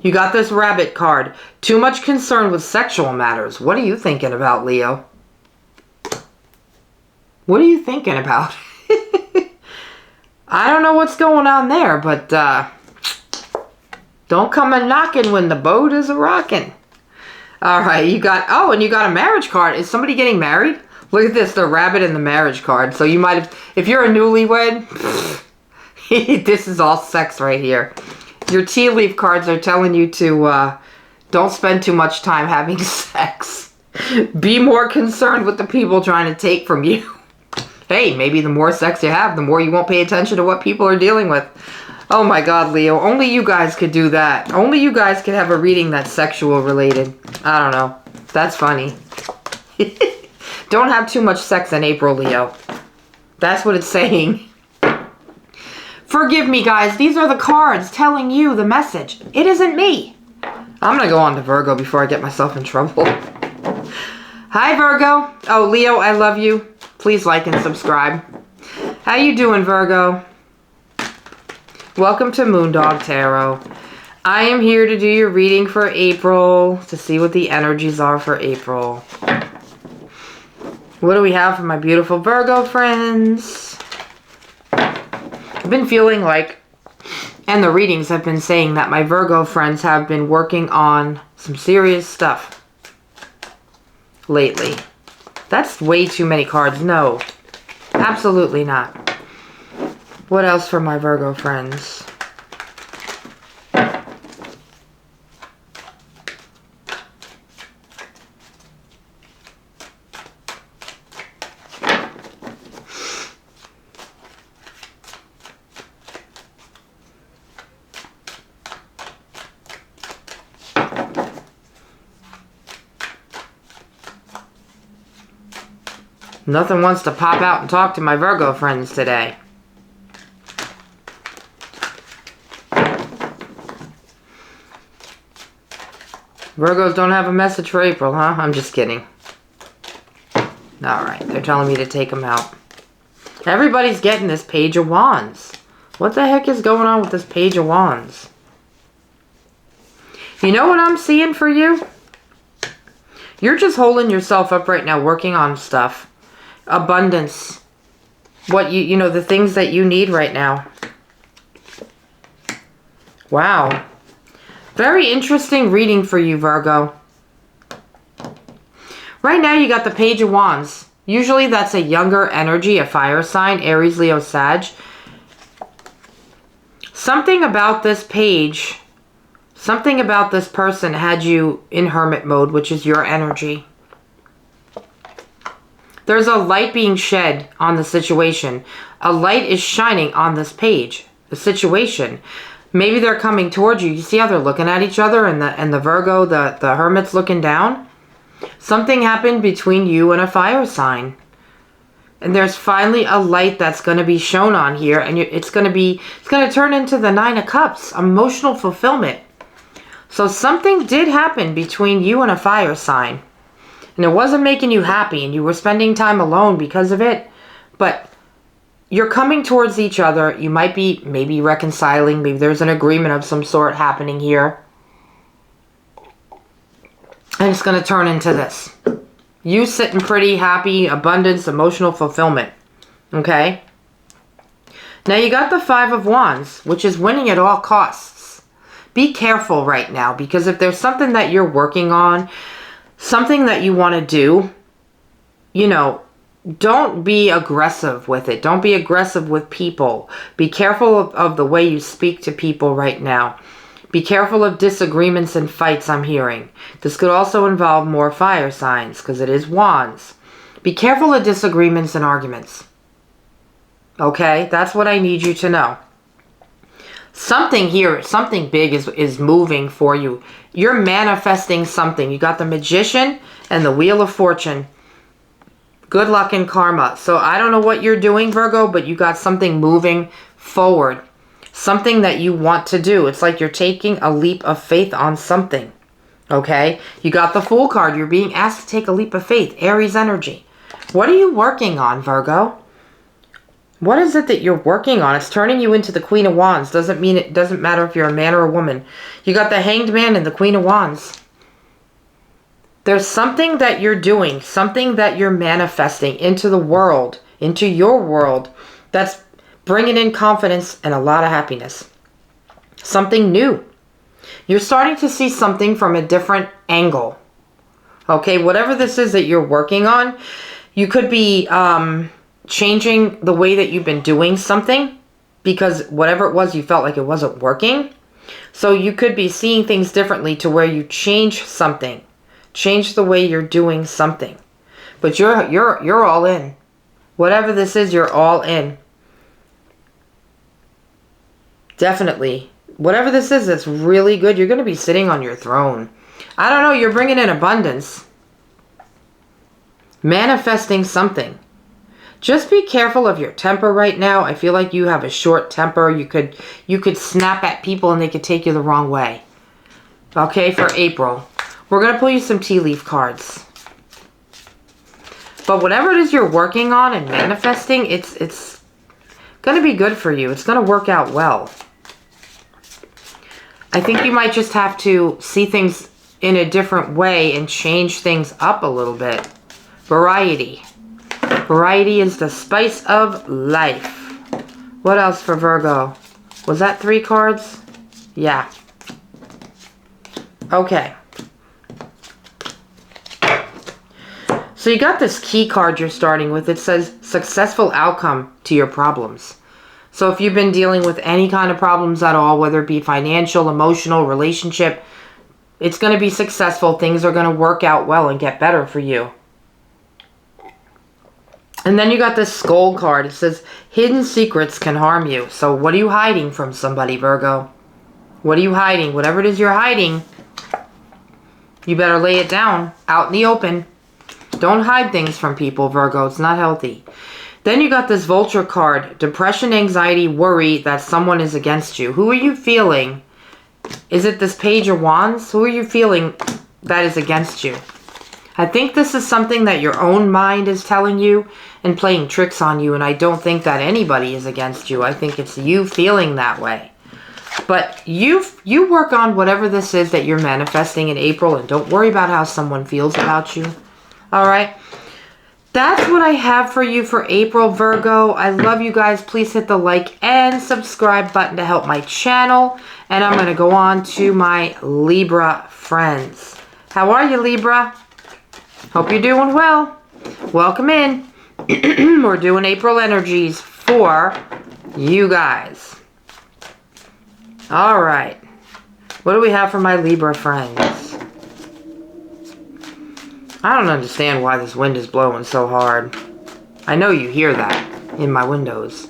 You got this rabbit card. Too much concern with sexual matters. What are you thinking about, Leo? What are you thinking about? I don't know what's going on there, but don't come a knocking when the boat is a-rocking. All right, you got a marriage card. Is somebody getting married? Look at this, the rabbit and the marriage card. So you might have, if you're a newlywed, this is all sex right here. Your tea leaf cards are telling you to don't spend too much time having sex. Be more concerned with the people trying to take from you. Hey, maybe the more sex you have, the more you won't pay attention to what people are dealing with. Oh my God, Leo, only you guys could do that. Only you guys could have a reading that's sexual related. I don't know. That's funny. Don't have too much sex in April, Leo. That's what it's saying. Forgive me, guys. These are the cards telling you the message. It isn't me. I'm going to go on to Virgo before I get myself in trouble. Hi, Virgo. Oh, Leo, I love you. Please like and subscribe. How you doing, Virgo? Welcome to Moondog Tarot. I am here to do your reading for April, to see what the energies are for April. What do we have for my beautiful Virgo friends? I've been feeling like, and the readings have been saying that my Virgo friends have been working on some serious stuff lately. That's way too many cards. No, absolutely not. What else for my Virgo friends? Nothing wants to pop out and talk to my Virgo friends today. Virgos don't have a message for April, huh? I'm just kidding. Alright, they're telling me to take them out. Everybody's getting this Page of Wands. What the heck is going on with this Page of Wands? You know what I'm seeing for you? You're just holding yourself up right now, working on stuff. Abundance. What you know, the things that you need right now. Wow. Very interesting reading for you, Virgo. Right now you got the Page of Wands. Usually that's a younger energy, a fire sign, Aries, Leo, Sag. Something about this page, something about this person had you in hermit mode, which is your energy. There's a light being shed on the situation. A light is shining on this page, the situation. Maybe they're coming towards you. You see how they're looking at each other, and the Virgo, the hermit's looking down? Something happened between you and a fire sign. And there's finally a light that's going to be shown on here, and it's going to turn into the Nine of Cups, emotional fulfillment. So something did happen between you and a fire sign. And it wasn't making you happy, and you were spending time alone because of it. But you're coming towards each other. You might be maybe reconciling. Maybe there's an agreement of some sort happening here. And it's going to turn into this. You sitting pretty, happy, abundance, emotional fulfillment. Okay? Now you got the Five of Wands, which is winning at all costs. Be careful right now, because if there's something that you're working on, something that you want to do, you know, don't be aggressive with it. Don't be aggressive with people. Be careful of the way you speak to people right now. Be careful of disagreements and fights, I'm hearing. This could also involve more fire signs, because it is Wands. Be careful of disagreements and arguments. Okay? That's what I need you to know. Something here, something big is moving for you. You're manifesting something. You got the Magician and the Wheel of Fortune. Good luck and karma. So I don't know what you're doing, Virgo, but you got something moving forward. Something that you want to do. It's like you're taking a leap of faith on something. Okay? You got the Fool card. You're being asked to take a leap of faith. Aries energy. What are you working on, Virgo? What is it that you're working on? It's turning you into the Queen of Wands. Doesn't mean it doesn't matter if you're a man or a woman. You got the Hanged Man and the Queen of Wands. There's something that you're doing, something that you're manifesting into the world, into your world, that's bringing in confidence and a lot of happiness. Something new. You're starting to see something from a different angle. Okay, whatever this is that you're working on, you could be changing the way that you've been doing something, because whatever it was, you felt like it wasn't working. So you could be seeing things differently to where you change something. Change the way you're doing something. But you're all in. Whatever this is, you're all in. Definitely. Whatever this is, it's really good. You're going to be sitting on your throne. I don't know, you're bringing in abundance. Manifesting something. Just be careful of your temper right now. I feel like you have a short temper. You could snap at people and they could take you the wrong way. Okay, for April. We're going to pull you some tea leaf cards. But whatever it is you're working on and manifesting, it's going to be good for you. It's going to work out well. I think you might just have to see things in a different way and change things up a little bit. Variety. Variety is the spice of life. What else for Virgo? Was that 3 cards? Yeah. Okay. So you got this key card you're starting with. It says successful outcome to your problems. So if you've been dealing with any kind of problems at all, whether it be financial, emotional, relationship, it's going to be successful. Things are going to work out well and get better for you. And then you got this skull card. It says hidden secrets can harm you. So what are you hiding from somebody, Virgo? What are you hiding? Whatever it is you're hiding, you better lay it down out in the open. Don't hide things from people, Virgo. It's not healthy. Then you got this vulture card. Depression, anxiety, worry that someone is against you. Who are you feeling? Is it this Page of Wands? Who are you feeling that is against you? I think this is something that your own mind is telling you and playing tricks on you. And I don't think that anybody is against you. I think it's you feeling that way. But you work on whatever this is that you're manifesting in April. And don't worry about how someone feels about you. All right. That's what I have for you for April, Virgo. I love you guys. Please hit the like and subscribe button to help my channel. And I'm going to go on to my Libra friends. How are you, Libra? Hope you're doing well. Welcome in. We're doing April energies for you guys. All right. What do we have for my Libra friends? I don't understand why this wind is blowing so hard. I know you hear that in my windows.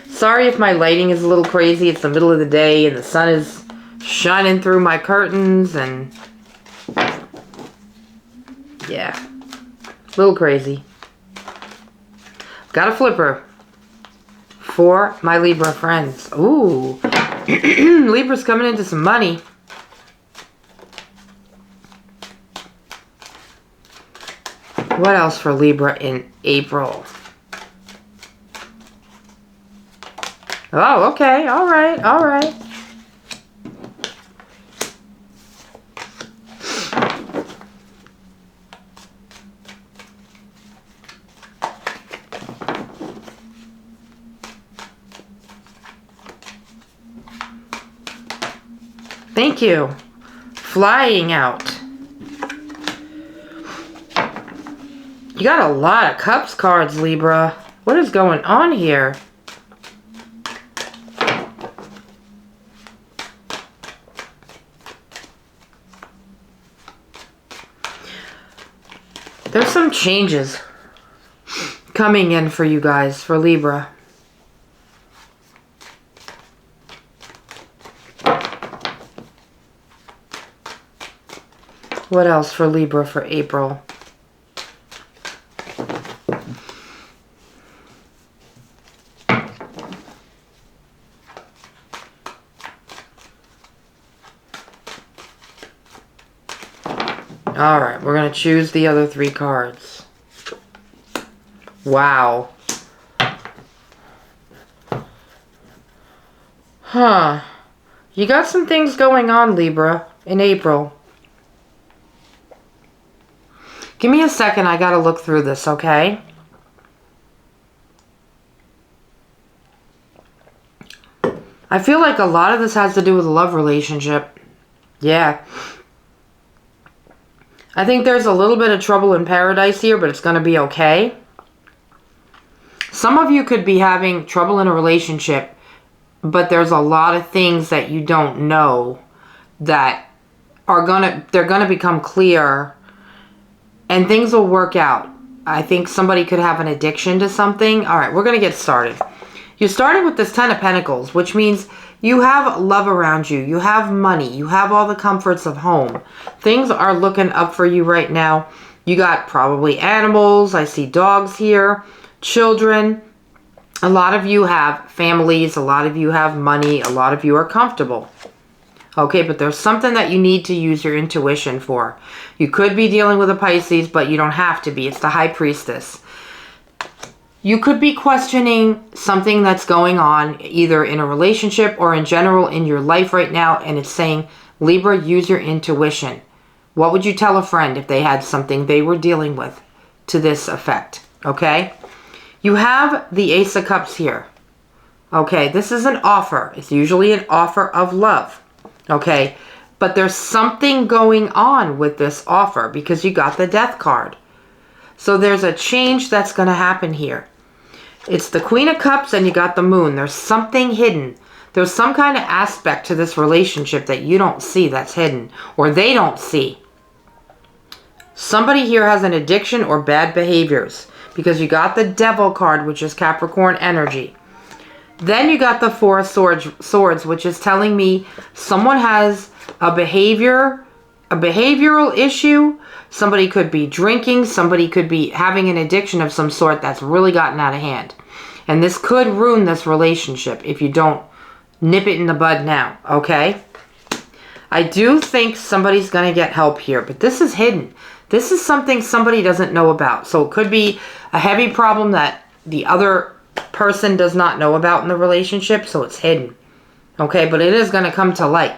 Sorry if my lighting is a little crazy. It's the middle of the day and the sun is shining through my curtains and yeah, a little crazy. Got a flipper for my Libra friends. Ooh, Libra's coming into some money. What else for Libra in April? Oh, okay. All right. All right. Thank you. Flying out. You got a lot of cups cards, Libra. What is going on here? There's some changes coming in for you guys, for Libra. What else for Libra for April? Alright, we're going to choose the other 3 cards. Wow. Huh. You got some things going on, Libra, in April. Give me a second, I got to look through this, okay? I feel like a lot of this has to do with a love relationship. Yeah. I think there's a little bit of trouble in paradise here, but it's going to be okay. Some of you could be having trouble in a relationship, but there's a lot of things that you don't know that are they're going to become clear and things will work out. I think somebody could have an addiction to something. All right, we're going to get started. You're starting with this 10 of Pentacles, which means you have love around you. You have money. You have all the comforts of home. Things are looking up for you right now. You got probably animals. I see dogs here, children. A lot of you have families. A lot of you have money. A lot of you are comfortable. Okay, but there's something that you need to use your intuition for. You could be dealing with a Pisces, but you don't have to be. It's the High Priestess. You could be questioning something that's going on either in a relationship or in general in your life right now, and it's saying, Libra, use your intuition. What would you tell a friend if they had something they were dealing with to this effect? Okay? You have the Ace of Cups here. Okay, this is an offer. It's usually an offer of love. Okay, but there's something going on with this offer because you got the Death card. So there's a change that's going to happen here. It's the Queen of Cups and you got the Moon. There's something hidden. There's some kind of aspect to this relationship that you don't see that's hidden, or they don't see. Somebody here has an addiction or bad behaviors because you got the Devil card, which is Capricorn energy. Then you got the Four of Swords, which is telling me someone has a behavioral issue. Somebody could be drinking. Somebody could be having an addiction of some sort that's really gotten out of hand. And this could ruin this relationship if you don't nip it in the bud now, okay? I do think somebody's going to get help here, but this is hidden. This is something somebody doesn't know about. So it could be a heavy problem that the other person does not know about in the relationship, so it's hidden. Okay, but it is going to come to light.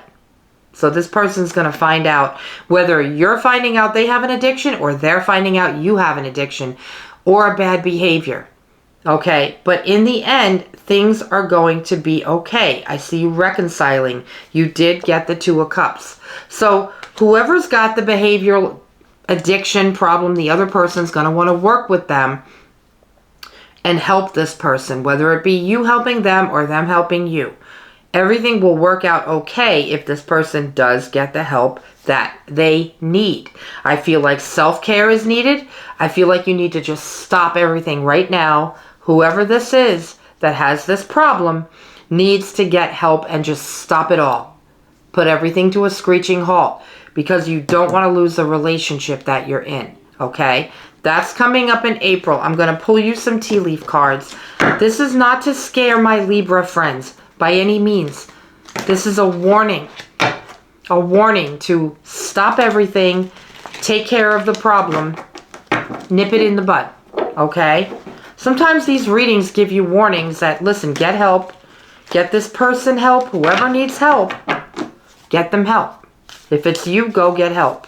So this person's going to find out whether you're finding out they have an addiction or they're finding out you have an addiction or a bad behavior. Okay, but in the end, things are going to be okay. I see you reconciling. You did get the Two of Cups. So whoever's got the behavioral addiction problem, the other person's going to want to work with them and help this person, whether it be you helping them or them helping you. Everything will work out okay if this person does get the help that they need. I feel like self-care is needed. I feel like you need to just stop everything right now. Whoever this is that has this problem needs to get help and just stop it all. Put everything to a screeching halt because you don't want to lose the relationship that you're in, okay? That's coming up in April. I'm going to pull you some tea leaf cards. This is not to scare my Libra friends by any means. This is a warning. A warning to stop everything, take care of the problem, nip it in the bud, okay? Sometimes these readings give you warnings that, listen, get help. Get this person help. Whoever needs help, get them help. If it's you, go get help.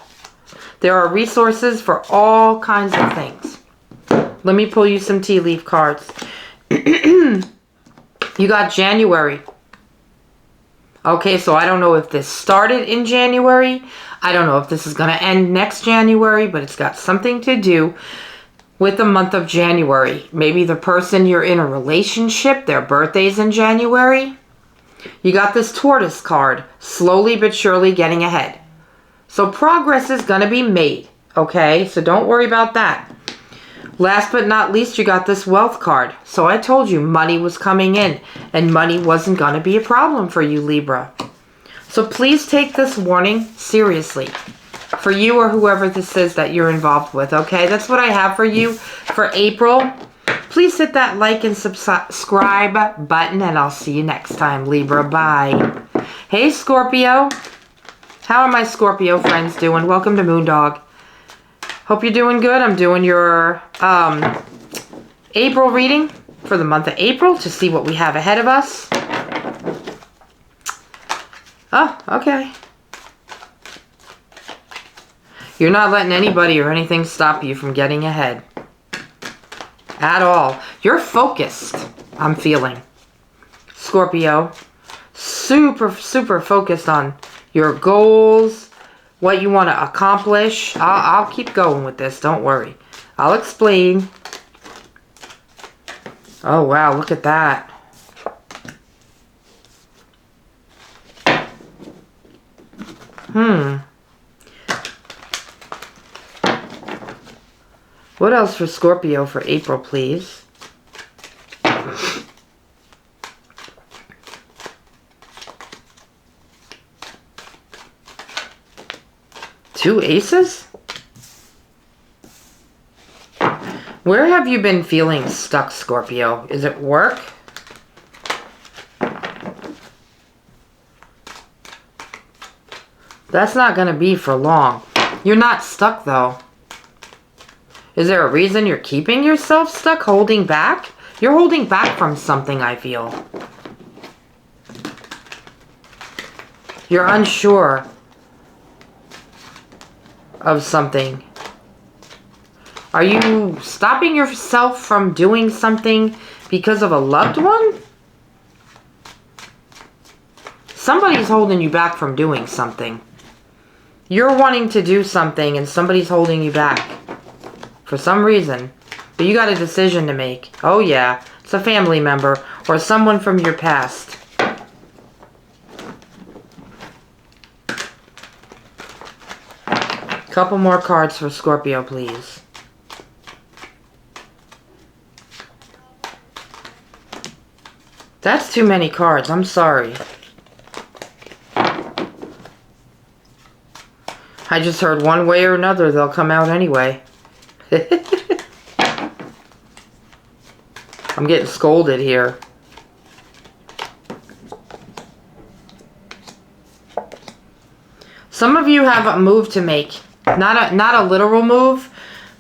There are resources for all kinds of things. Let me pull you some tea leaf cards. You got January. Okay, so I don't know if this started in January. I don't know if this is going to end next January, but it's got something to do with the month of January. Maybe the person you're in a relationship, their birthday's in January. You got this Tortoise card, slowly but surely getting ahead. So progress is going to be made, okay? So don't worry about that. Last but not least, you got this Wealth card. So I told you money was coming in and money wasn't going to be a problem for you, Libra. So please take this warning seriously for you or whoever this is that you're involved with, okay? That's what I have for you for April. Please hit that like and subscribe button and I'll see you next time, Libra. Bye. Hey, Scorpio. How are my Scorpio friends doing? Welcome to Moondog. Hope you're doing good. I'm doing your April reading for the month of April to see what we have ahead of us. Oh, okay. You're not letting anybody or anything stop you from getting ahead. At all. You're focused, I'm feeling. Scorpio. Super, super focused on your goals, what you want to accomplish. I'll keep going with this. Don't worry. I'll explain. Oh, wow. Look at that. What else for Scorpio for April, please? Two aces? Where have you been feeling stuck, Scorpio? Is it work? That's not going to be for long. You're not stuck, though. Is there a reason you're keeping yourself stuck, holding back? You're holding back from something, I feel. You're unsure of something. Are you stopping yourself from doing something because of a loved one? Somebody's holding you back from doing something. You're wanting to do something and somebody's holding you back for some reason. But you got a decision to make. Oh yeah, it's a family member or someone from your past. Couple more cards for Scorpio, please. That's too many cards. I'm sorry. I just heard one way or another they'll come out anyway. I'm getting scolded here. Some of you have a move to make. Not a literal move,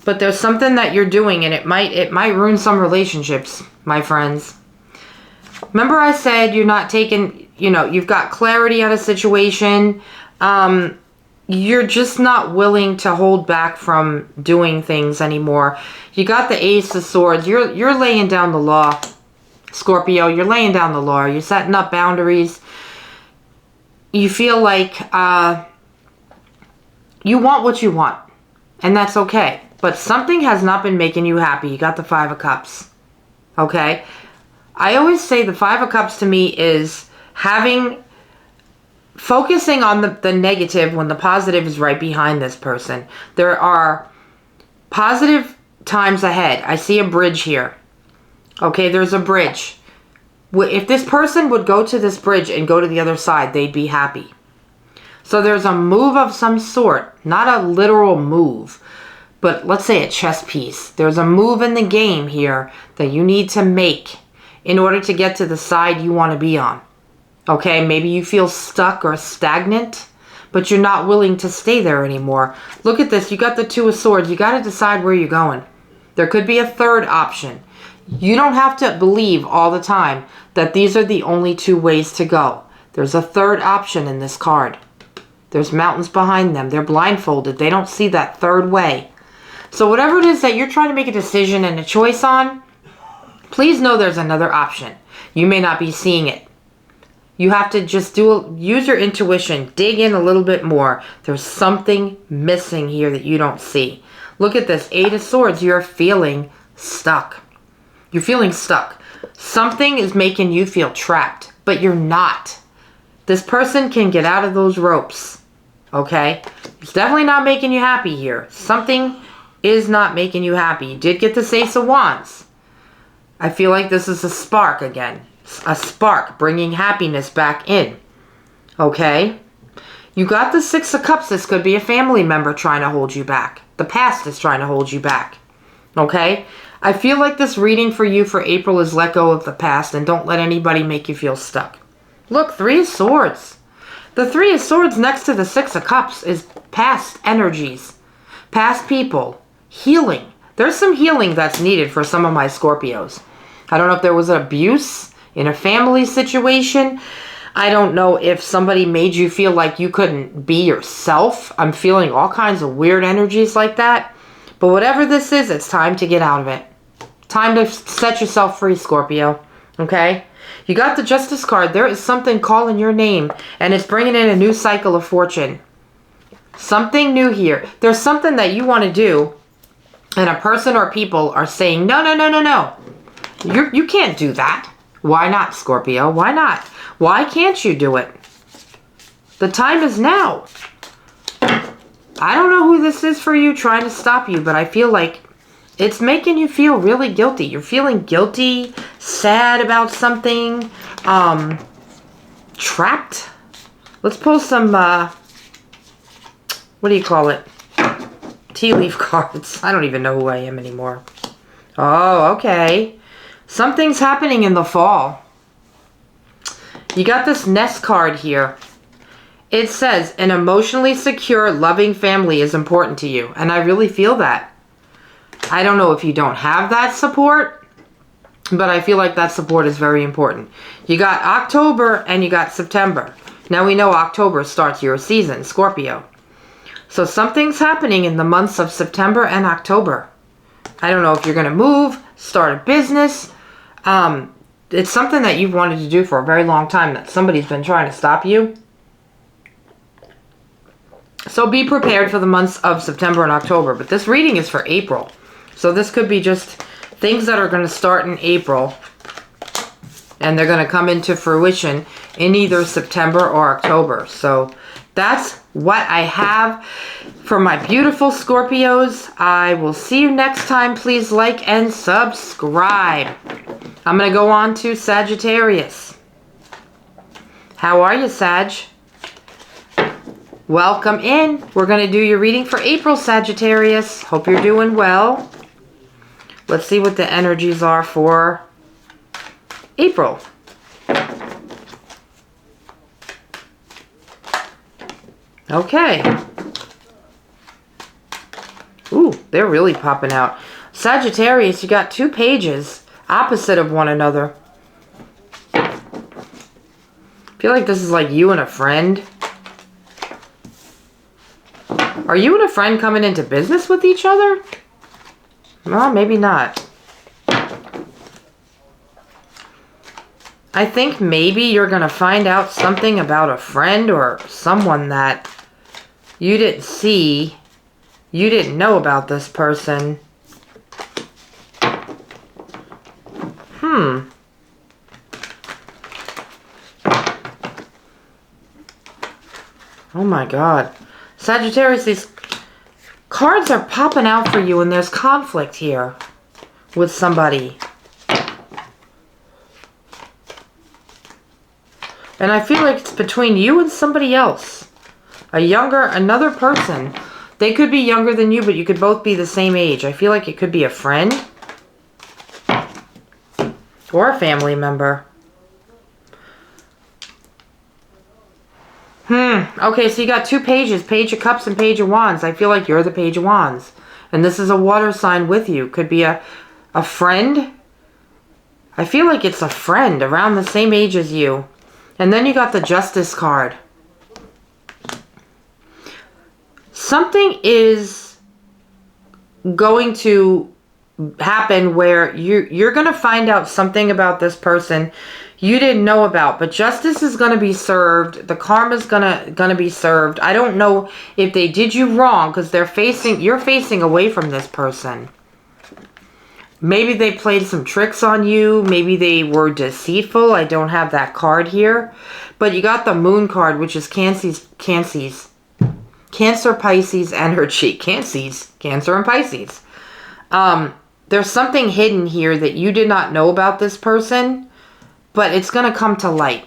but there's something that you're doing and it might ruin some relationships, my friends. Remember I said you're not taking, you've got clarity on a situation. You're just not willing to hold back from doing things anymore. You got the Ace of Swords. You're laying down the law, Scorpio. You're laying down the law. You're setting up boundaries. You feel like you want what you want, and that's okay. But something has not been making you happy. You got the Five of Cups, okay? I always say the Five of Cups to me is focusing on the negative when the positive is right behind this person. There are positive times ahead. I see a bridge here. Okay, there's a bridge. If this person would go to this bridge and go to the other side, they'd be happy. So there's a move of some sort. Not a literal move, but let's say a chess piece. There's a move in the game here that you need to make in order to get to the side you want to be on. Okay, maybe you feel stuck or stagnant, but you're not willing to stay there anymore. Look at this. You got the Two of Swords. You got to decide where you're going. There could be a third option. You don't have to believe all the time that these are the only two ways to go. There's a third option in this card. There's mountains behind them. They're blindfolded. They don't see that third way. So whatever it is that you're trying to make a decision and a choice on, please know there's another option. You may not be seeing it. You have to just use your intuition. Dig in a little bit more. There's something missing here that you don't see. Look at this. Eight of Swords. You're feeling stuck. You're feeling stuck. Something is making you feel trapped, but you're not. This person can get out of those ropes. Okay? It's definitely not making you happy here. Something is not making you happy. You did get the Ace of Wands. I feel like this is a spark again. A spark bringing happiness back in. Okay? You got the Six of Cups. This could be a family member trying to hold you back. The past is trying to hold you back. Okay? I feel like this reading for you for April is let go of the past and don't let anybody make you feel stuck. Look, Three of Swords. The Three of Swords next to the Six of Cups is past energies. Past people. Healing. There's some healing that's needed for some of my Scorpios. I don't know if there was an abuse in a family situation. I don't know if somebody made you feel like you couldn't be yourself. I'm feeling all kinds of weird energies like that. But whatever this is, it's time to get out of it. Time to set yourself free, Scorpio. Okay? You got the Justice card. There is something calling your name, and it's bringing in a new cycle of fortune. Something new here. There's something that you want to do, and a person or people are saying, no, no, no, no, no. You can't do that. Why not, Scorpio? Why not? Why can't you do it? The time is now. I don't know who this is for you trying to stop you, but I feel like it's making you feel really guilty. You're feeling guilty, sad about something, trapped. Let's pull some, what do you call it? Tea leaf cards. I don't even know who I am anymore. Oh, okay. Something's happening in the fall. You got this nest card here. It says, an emotionally secure, loving family is important to you. And I really feel that. I don't know if you don't have that support, but I feel like that support is very important. You got October and you got September. Now we know October starts your season, Scorpio. So something's happening in the months of September and October. I don't know if you're going to move, start a business. It's something that you've wanted to do for a very long time that somebody's been trying to stop you. So be prepared for the months of September and October. But this reading is for April. So this could be just things that are going to start in April. And they're going to come into fruition in either September or October. So that's what I have for my beautiful Scorpios. I will see you next time. Please like and subscribe. I'm going to go on to Sagittarius. How are you, Sag? Welcome in. We're going to do your reading for April, Sagittarius. Hope you're doing well. Let's see what the energies are for April. Okay. Ooh, they're really popping out. Sagittarius, you got 2 pages opposite of one another. I feel like this is like you and a friend. Are you and a friend coming into business with each other? Well, maybe not. I think maybe you're going to find out something about a friend or someone that you didn't see. You didn't know about this person. Oh my God. Sagittarius, these cards are popping out for you and there's conflict here with somebody. And I feel like it's between you and somebody else. Another person. They could be younger than you, but you could both be the same age. I feel like it could be a friend. Or a family member. Okay, so you got 2 pages. Page of Cups and Page of Wands. I feel like you're the Page of Wands. And this is a water sign with you. Could be a friend. I feel like it's a friend around the same age as you. And then you got the Justice card. Something is going to happen where you're going to find out something about this person you didn't know about, but justice is going to be served. The karma is going to be served. I don't know if they did you wrong because you're facing away from this person. Maybe they played some tricks on you. Maybe they were deceitful. I don't have that card here. But you got the Moon card, which is Cancer, Pisces energy. Cancer and Pisces. There's something hidden here that you did not know about this person, but it's going to come to light.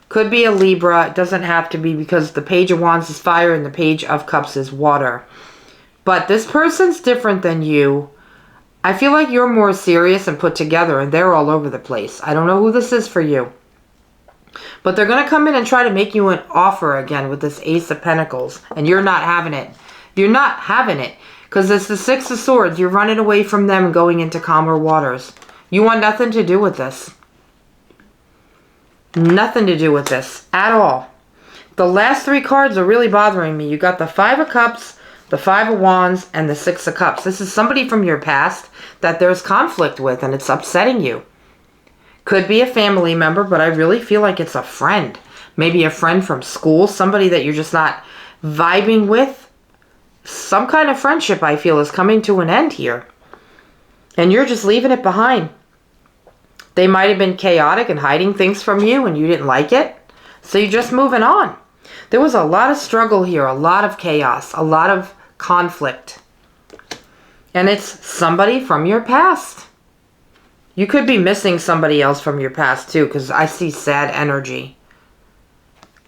Could be a Libra. It doesn't have to be because the Page of Wands is fire and the Page of Cups is water. But this person's different than you. I feel like you're more serious and put together and they're all over the place. I don't know who this is for you. But they're going to come in and try to make you an offer again with this Ace of Pentacles. And you're not having it. You're not having it. Because it's the Six of Swords. You're running away from them and going into calmer waters. You want nothing to do with this. Nothing to do with this at all. The last 3 cards are really bothering me. You got the 5 of Cups, the 5 of Wands, and the 6 of Cups. This is somebody from your past that there's conflict with and it's upsetting you. Could be a family member, but I really feel like it's a friend. Maybe a friend from school, somebody that you're just not vibing with. Some kind of friendship, I feel, is coming to an end here. And you're just leaving it behind. They might have been chaotic and hiding things from you and you didn't like it. So you're just moving on. There was a lot of struggle here, a lot of chaos, a lot of conflict. And it's somebody from your past. You could be missing somebody else from your past too, because I see sad energy.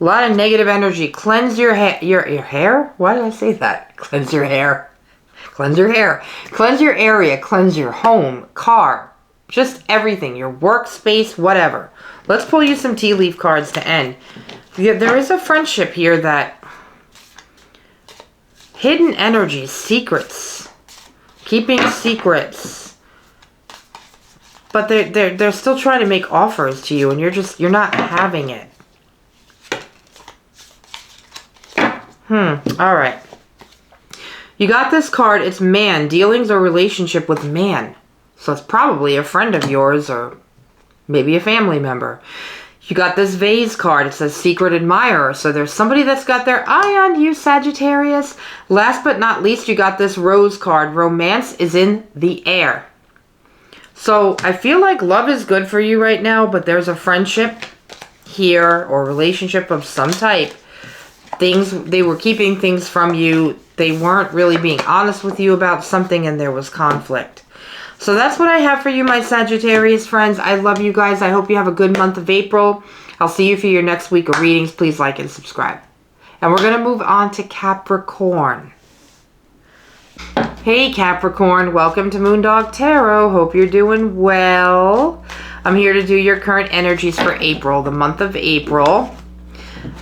A lot of negative energy. Cleanse your hair. Your hair? Why did I say that? Cleanse your hair. Cleanse your hair. Cleanse your area. Cleanse your home, car, just everything. Your workspace, whatever. Let's pull you some tea leaf cards to end. Yeah, there is a friendship here that... Hidden energies, secrets. Keeping secrets. But they're still trying to make offers to you and you're not having it. Alright. You got this card. It's man. Dealings or relationship with man. So it's probably a friend of yours or maybe a family member. You got this vase card. It says secret admirer. So there's somebody that's got their eye on you, Sagittarius. Last but not least, you got this rose card. Romance is in the air. So I feel like love is good for you right now, but there's a friendship here or relationship of some type. They were keeping things from you. They weren't really being honest with you about something and there was conflict. So that's what I have for you, my Sagittarius friends. I love you guys. I hope you have a good month of April. I'll see you for your next week of readings. Please like and subscribe. And we're going to move on to Capricorn. Hey Capricorn, welcome to Moondog Tarot. Hope you're doing well. I'm here to do your current energies for April, the month of April.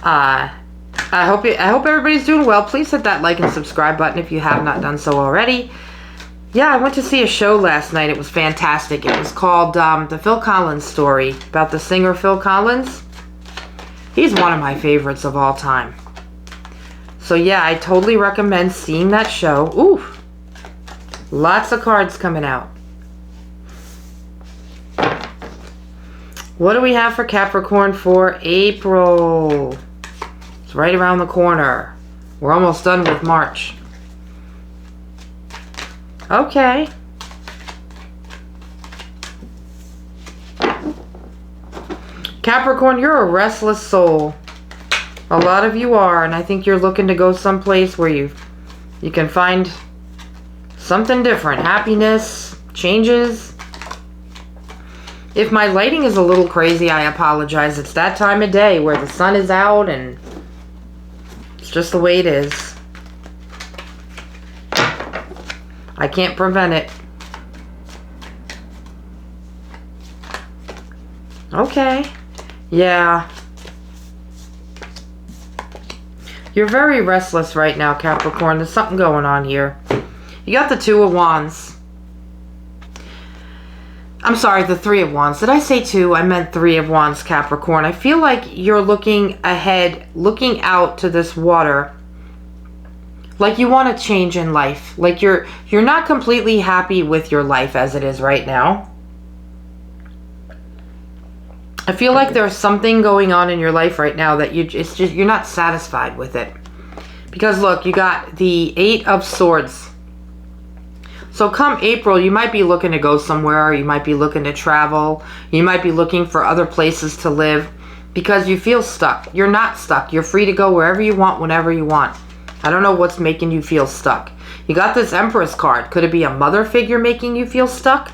I hope everybody's doing well. Please hit that like and subscribe button if you have not done so already. Yeah, I went to see a show last night. It was fantastic. It was called The Phil Collins Story, about the singer Phil Collins. He's one of my favorites of all time. So yeah, I totally recommend seeing that show. Ooh, lots of cards coming out. What do we have for Capricorn for April? It's right around the corner. We're almost done with March. Okay. Capricorn, you're a restless soul. A lot of you are, and I think you're looking to go someplace where you can find something different. Happiness, changes. If my lighting is a little crazy, I apologize. It's that time of day where the sun is out and it's just the way it is. I can't prevent it. Okay. Yeah. You're very restless right now, Capricorn. There's something going on here. You got the Two of Wands. I'm sorry, the Three of Wands. Did I say two? I meant Three of Wands, Capricorn. I feel like you're looking ahead, looking out to this water. Like you want to change in life. Like you're not completely happy with your life as it is right now. I feel like there's something going on in your life right now that you're not satisfied with it. Because look, you got the Eight of Swords. So come April, you might be looking to go somewhere. You might be looking to travel. You might be looking for other places to live. Because you feel stuck. You're not stuck. You're free to go wherever you want, whenever you want. I don't know what's making you feel stuck. You got this Empress card. Could it be a mother figure making you feel stuck?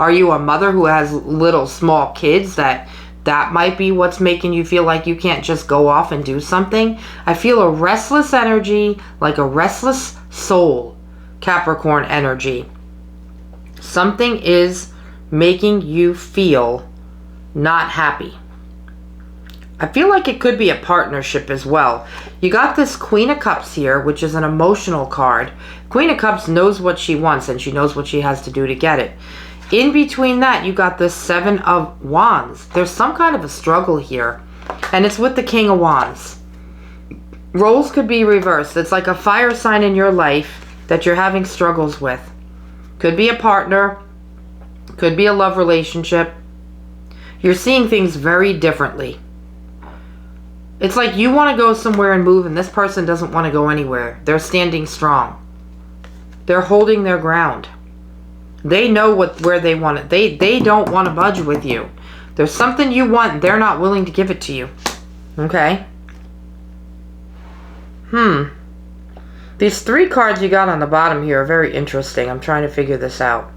Are you a mother who has little small kids that might be what's making you feel like you can't just go off and do something? I feel a restless energy, like a restless soul, Capricorn energy. Something is making you feel not happy. I feel like it could be a partnership as well. You got this Queen of Cups here, which is an emotional card. Queen of Cups knows what she wants and she knows what she has to do to get it. In between that, you got the Seven of Wands. There's some kind of a struggle here. And it's with the King of Wands. Roles could be reversed. It's like a fire sign in your life that you're having struggles with. Could be a partner. Could be a love relationship. You're seeing things very differently. It's like you want to go somewhere and move and this person doesn't want to go anywhere. They're standing strong. They're holding their ground. They know where they want it. They don't want to budge with you. There's something you want and they're not willing to give it to you. Okay? These three cards you got on the bottom here are very interesting. I'm trying to figure this out.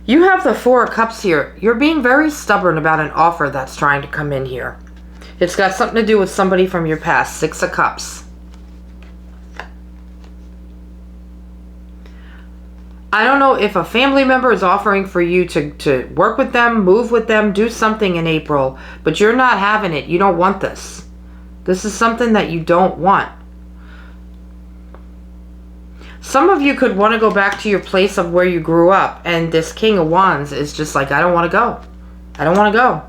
You have the Four of Cups here. You're being very stubborn about an offer that's trying to come in here. It's got something to do with somebody from your past. 6 of Cups. I don't know if a family member is offering for you to work with them, move with them, do something in April, but you're not having it. You don't want this. This is something that you don't want. Some of you could want to go back to your place of where you grew up, and this King of Wands is just like, I don't want to go. I don't want to go.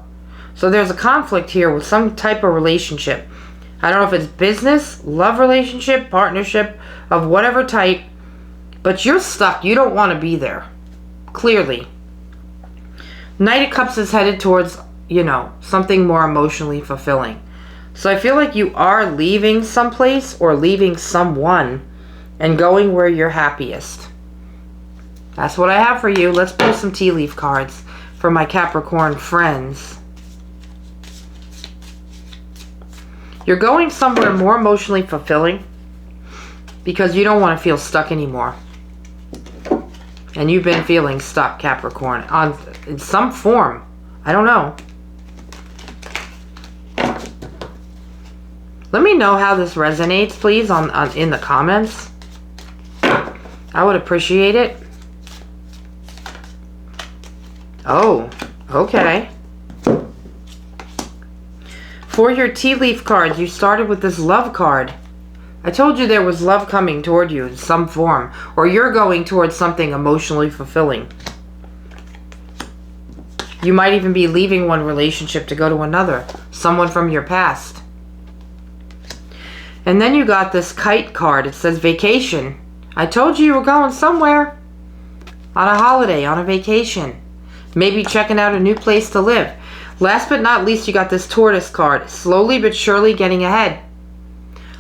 So there's a conflict here with some type of relationship. I don't know if it's business, love relationship, partnership of whatever type, but you're stuck. You don't want to be there. Clearly. Knight of Cups is headed towards, you know, something more emotionally fulfilling. So I feel like you are leaving someplace or leaving someone and going where you're happiest. That's what I have for you. Let's pull some tea leaf cards for my Capricorn friends. You're going somewhere more emotionally fulfilling because you don't want to feel stuck anymore. And you've been feeling stuck, Capricorn, in some form. I don't know. Let me know how this resonates, please, in the comments. I would appreciate it. Oh, okay. For your tea leaf cards, you started with this love card. I told you there was love coming toward you in some form, or you're going towards something emotionally fulfilling. You might even be leaving one relationship to go to another, someone from your past. And then you got this kite card. It says vacation. I told you were going somewhere. On a holiday, on a vacation. Maybe checking out a new place to live. Last but not least, you got this tortoise card. Slowly but surely getting ahead.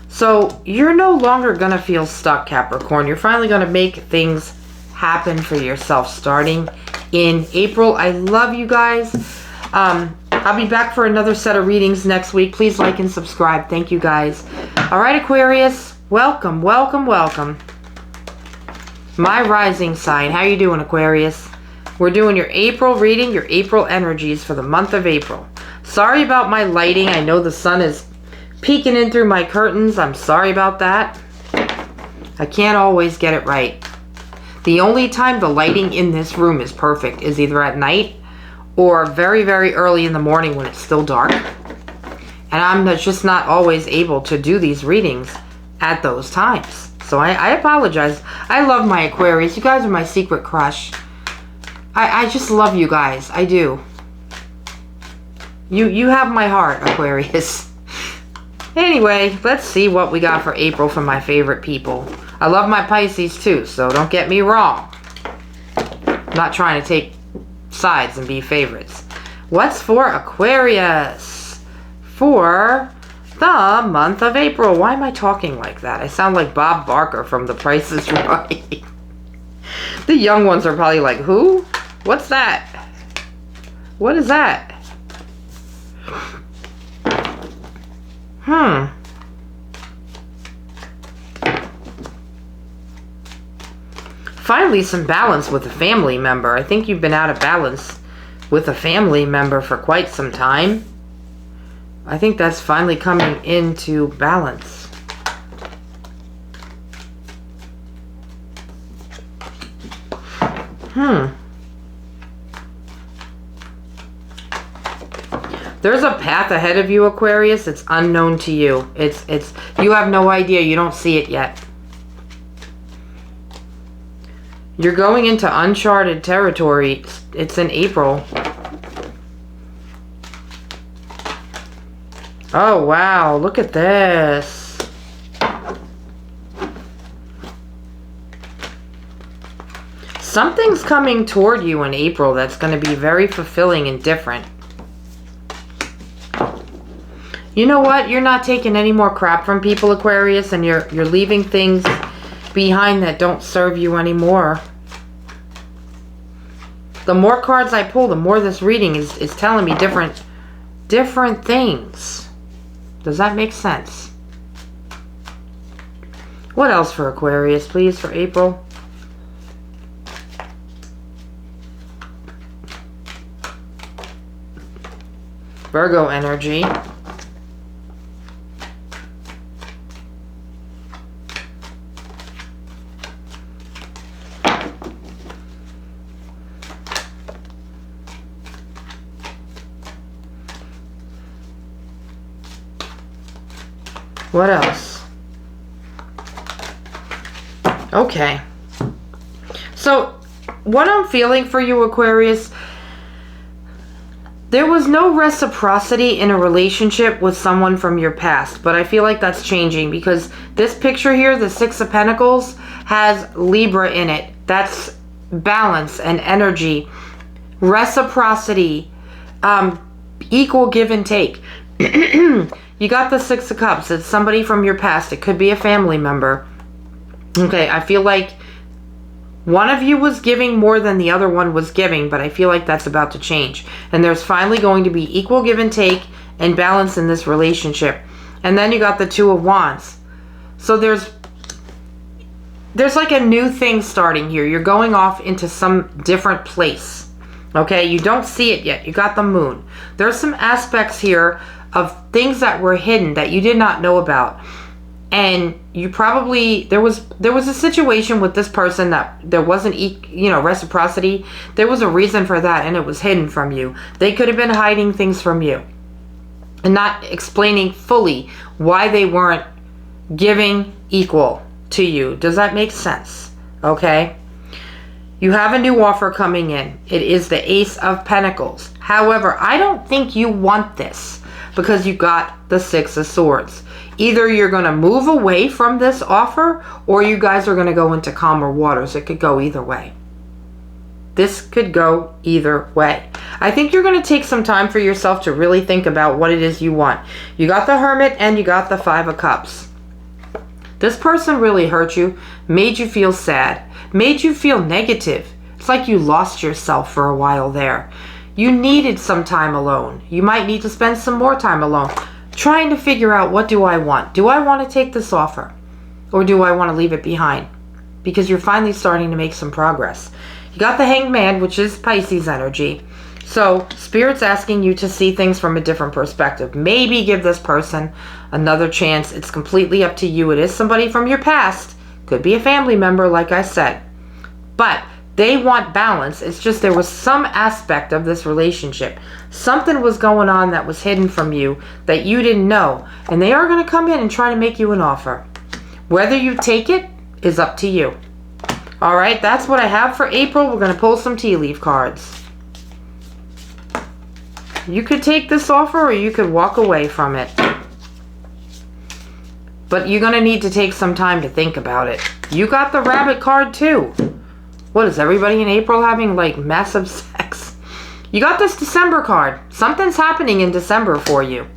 So you're no longer going to feel stuck, Capricorn. You're finally going to make things happen for yourself starting in April. I love you guys. I'll be back for another set of readings next week. Please like and subscribe. Thank you guys. All right, Aquarius. Welcome, welcome, welcome. My rising sign. How you doing, Aquarius? We're doing your April reading, your April energies for the month of April. Sorry about my lighting. I know the sun is peeking in through my curtains. I'm sorry about that. I can't always get it right. The only time the lighting in this room is perfect is either at night or very, very early in the morning when it's still dark. And I'm just not always able to do these readings at those times. So I apologize. I love my Aquarius. You guys are my secret crush. I just love you guys. I do. You have my heart, Aquarius. Anyway, let's see what we got for April from my favorite people. I love my Pisces too, so don't get me wrong. I'm not trying to take sides and be favorites. What's for Aquarius for the month of April? Why am I talking like that? I sound like Bob Barker from The Price is Right. The young ones are probably like, who? What's that? What is that? Finally, some balance with a family member. I think you've been out of balance with a family member for quite some time. I think that's finally coming into balance. There's a path ahead of you, Aquarius. It's unknown to you. It's you have no idea. You don't see it yet. You're going into uncharted territory. It's in April. Oh, wow. Look at this. Something's coming toward you in April that's going to be very fulfilling and different. You know what? You're not taking any more crap from people, Aquarius, and you're leaving things behind that don't serve you anymore. The more cards I pull, the more this reading is telling me different things. Does that make sense? What else for Aquarius, please, for April? Virgo energy. What else? Okay. So, what I'm feeling for you, Aquarius, there was no reciprocity in a relationship with someone from your past, but I feel like that's changing because this picture here, the Six of Pentacles, has Libra in it. That's balance and energy, reciprocity, equal give and take. You got the Six of Cups. It's somebody from your past. It could be a family member. Okay, I feel like one of you was giving more than the other one was giving, but I feel like that's about to change. And there's finally going to be equal give and take and balance in this relationship. And then you got the Two of Wands. So there's like a new thing starting here. You're going off into some different place. Okay, you don't see it yet. You got the Moon. There's some aspects here of things that were hidden that you did not know about. And you probably, there was a situation with this person that there wasn't, reciprocity. There was a reason for that, and it was hidden from you. They could have been hiding things from you and not explaining fully why they weren't giving equal to you. Does that make sense? Okay. You have a new offer coming in. It is the Ace of Pentacles. However, I don't think you want this because you got the Six of Swords. Either you're going to move away from this offer or you guys are going to go into calmer waters. It could go either way. This could go either way. I think you're going to take some time for yourself to really think about what it is you want. You got the Hermit and you got the Five of Cups. This person really hurt you, made you feel sad, made you feel negative. It's like you lost yourself for a while there. You needed some time alone. You might need to spend some more time alone, trying to figure out, what do I want? Do I want to take this offer? Or do I want to leave it behind? Because you're finally starting to make some progress. You got the Hanged Man, which is Pisces energy. So, Spirit's asking you to see things from a different perspective. Maybe give this person another chance. It's completely up to you. It is somebody from your past. Could be a family member, like I said. But they want balance. It's just there was some aspect of this relationship. Something was going on that was hidden from you that you didn't know. And they are going to come in and try to make you an offer. Whether you take it is up to you. All right, that's what I have for April. We're going to pull some tea leaf cards. You could take this offer or you could walk away from it. But you're going to need to take some time to think about it. You got the Rabbit card too. What, is everybody in April having like massive sex? You got this December card. Something's happening in December for you.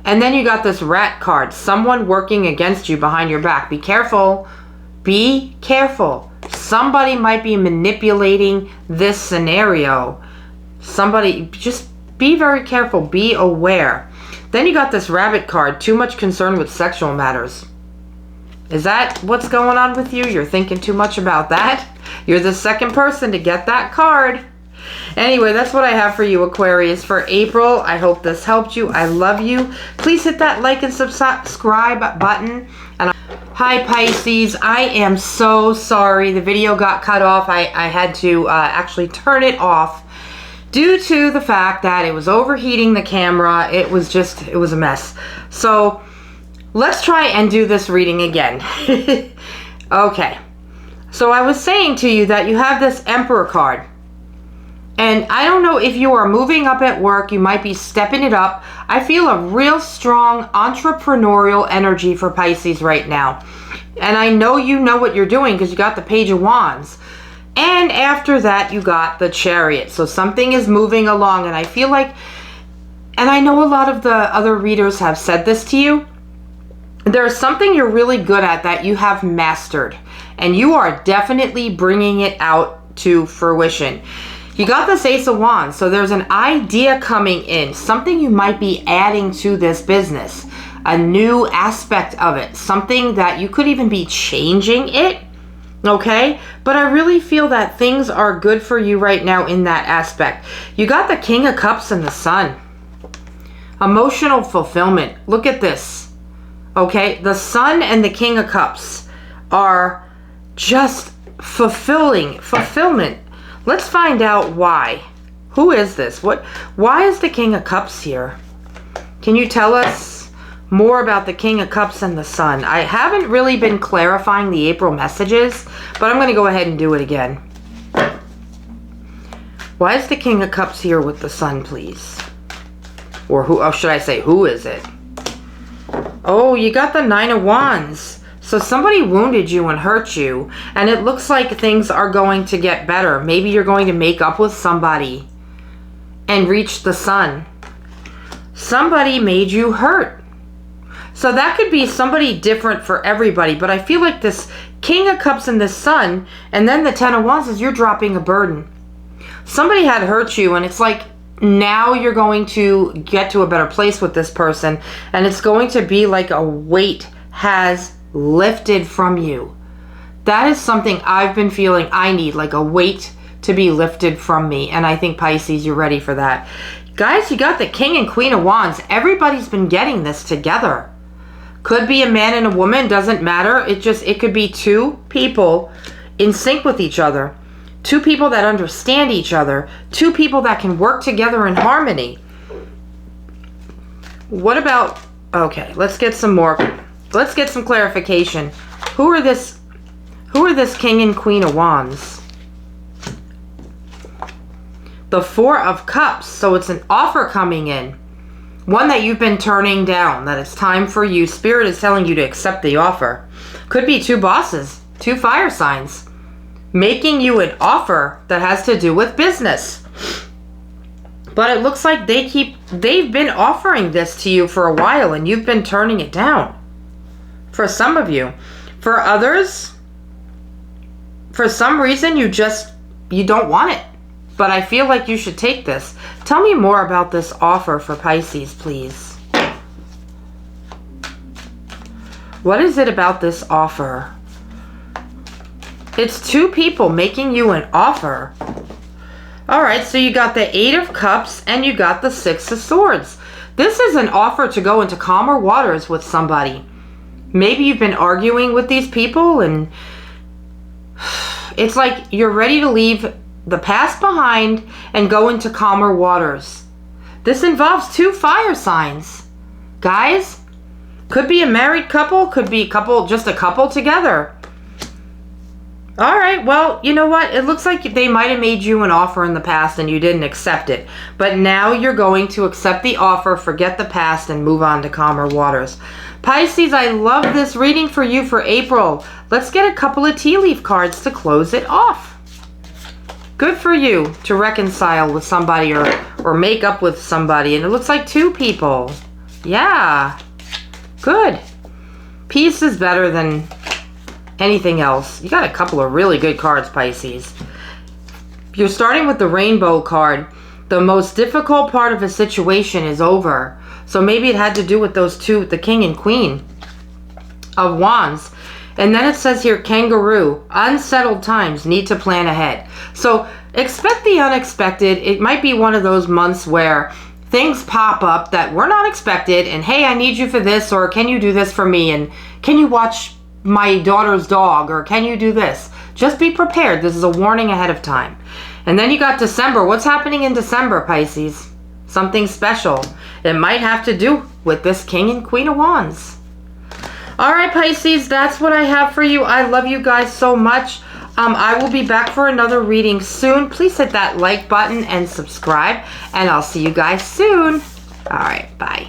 And then you got this Rat card. Someone working against you behind your back. Be careful. Be careful. Somebody might be manipulating this scenario. Somebody, just be very careful. Be aware. Then you got this Rabbit card. Too much concern with sexual matters. Is that what's going on with you? You're thinking too much about that? You're the second person to get that card. Anyway, that's what I have for you, Aquarius, for April. I hope this helped you. I love you. Please hit that like and subscribe button. And hi, Pisces. I am so sorry. The video got cut off. I had to actually turn it off due to the fact that it was overheating the camera. It was a mess. So let's try and do this reading again. Okay. So I was saying to you that you have this Emperor card. And I don't know if you are moving up at work. You might be stepping it up. I feel a real strong entrepreneurial energy for Pisces right now. And I know you know what you're doing because you got the Page of Wands. And after that, you got the Chariot. So something is moving along. And I feel like, and I know a lot of the other readers have said this to you, there's something you're really good at that you have mastered. And you are definitely bringing it out to fruition. You got this Ace of Wands, so there's an idea coming in, something you might be adding to this business, a new aspect of it, something that you could even be changing it, okay? But I really feel that things are good for you right now in that aspect. You got the King of Cups and the Sun. Emotional fulfillment. Look at this, okay? The Sun and the King of Cups are just fulfillment. Let's find out why. Who is this? Why is the King of Cups here? Can you tell us more about the King of Cups and the Sun. I haven't really been clarifying the April messages, but I'm going to go ahead and do it again. Why is the King of Cups here with the Sun, please? Or who, or should I say, who is it? Oh, you got the Nine of Wands. So somebody wounded you and hurt you, and it looks like things are going to get better. Maybe you're going to make up with somebody and reach the sun. Somebody made you hurt. So that could be somebody different for everybody, but I feel like this King of Cups and the Sun, and then the Ten of Wands is you're dropping a burden. Somebody had hurt you, and it's like now you're going to get to a better place with this person, and it's going to be like a weight has lifted from you. That is something I've been feeling I need, like a weight to be lifted from me. And I think Pisces, you're ready for that. Guys, you got the King and Queen of Wands. Everybody's been getting this together. Could be a man and a woman, doesn't matter. It could be two people in sync with each other. Two people that understand each other. Two people that can work together in harmony. What about, okay, let's get some more. Let's get some clarification. Who are this King and Queen of Wands? The Four of Cups. So it's an offer coming in. One that you've been turning down. That it's time for you. Spirit is telling you to accept the offer. Could be two bosses. Two fire signs. Making you an offer that has to do with business. But it looks like they've been offering this to you for a while and you've been turning it down. For some of you. For others, for some reason, you don't want it. But I feel like you should take this. Tell me more about this offer for Pisces, please. What is it about this offer? It's two people making you an offer. All right, so you got the Eight of Cups and you got the Six of Swords. This is an offer to go into calmer waters with somebody. Maybe you've been arguing with these people and it's like you're ready to leave the past behind and go into calmer waters. This involves two fire signs. Guys, could be a married couple, could be just a couple together. All right, well, you know what? It looks like they might have made you an offer in the past and you didn't accept it. But now you're going to accept the offer, forget the past, and move on to calmer waters. Pisces, I love this reading for you for April. Let's get a couple of tea leaf cards to close it off. Good for you to reconcile with somebody or make up with somebody. And it looks like two people. Yeah, good. Peace is better than anything else. You got a couple of really good cards, Pisces. You're starting with the rainbow card. The most difficult part of a situation is over. So maybe it had to do with those two, the King and Queen of Wands. And then it says here, kangaroo, unsettled times, need to plan ahead. So expect the unexpected. It might be one of those months where things pop up that were not expected. And hey, I need you for this, or can you do this for me? And can you watch my daughter's dog, or can you do this? Just be prepared. This is a warning ahead of time. And then you got December. What's happening in December, Pisces? Something special. It might have to do with this King and Queen of Wands. All right, Pisces, that's what I have for you. I love you guys so much. I will be back for another reading soon. Please hit that like button and subscribe, and I'll see you guys soon. All right, bye.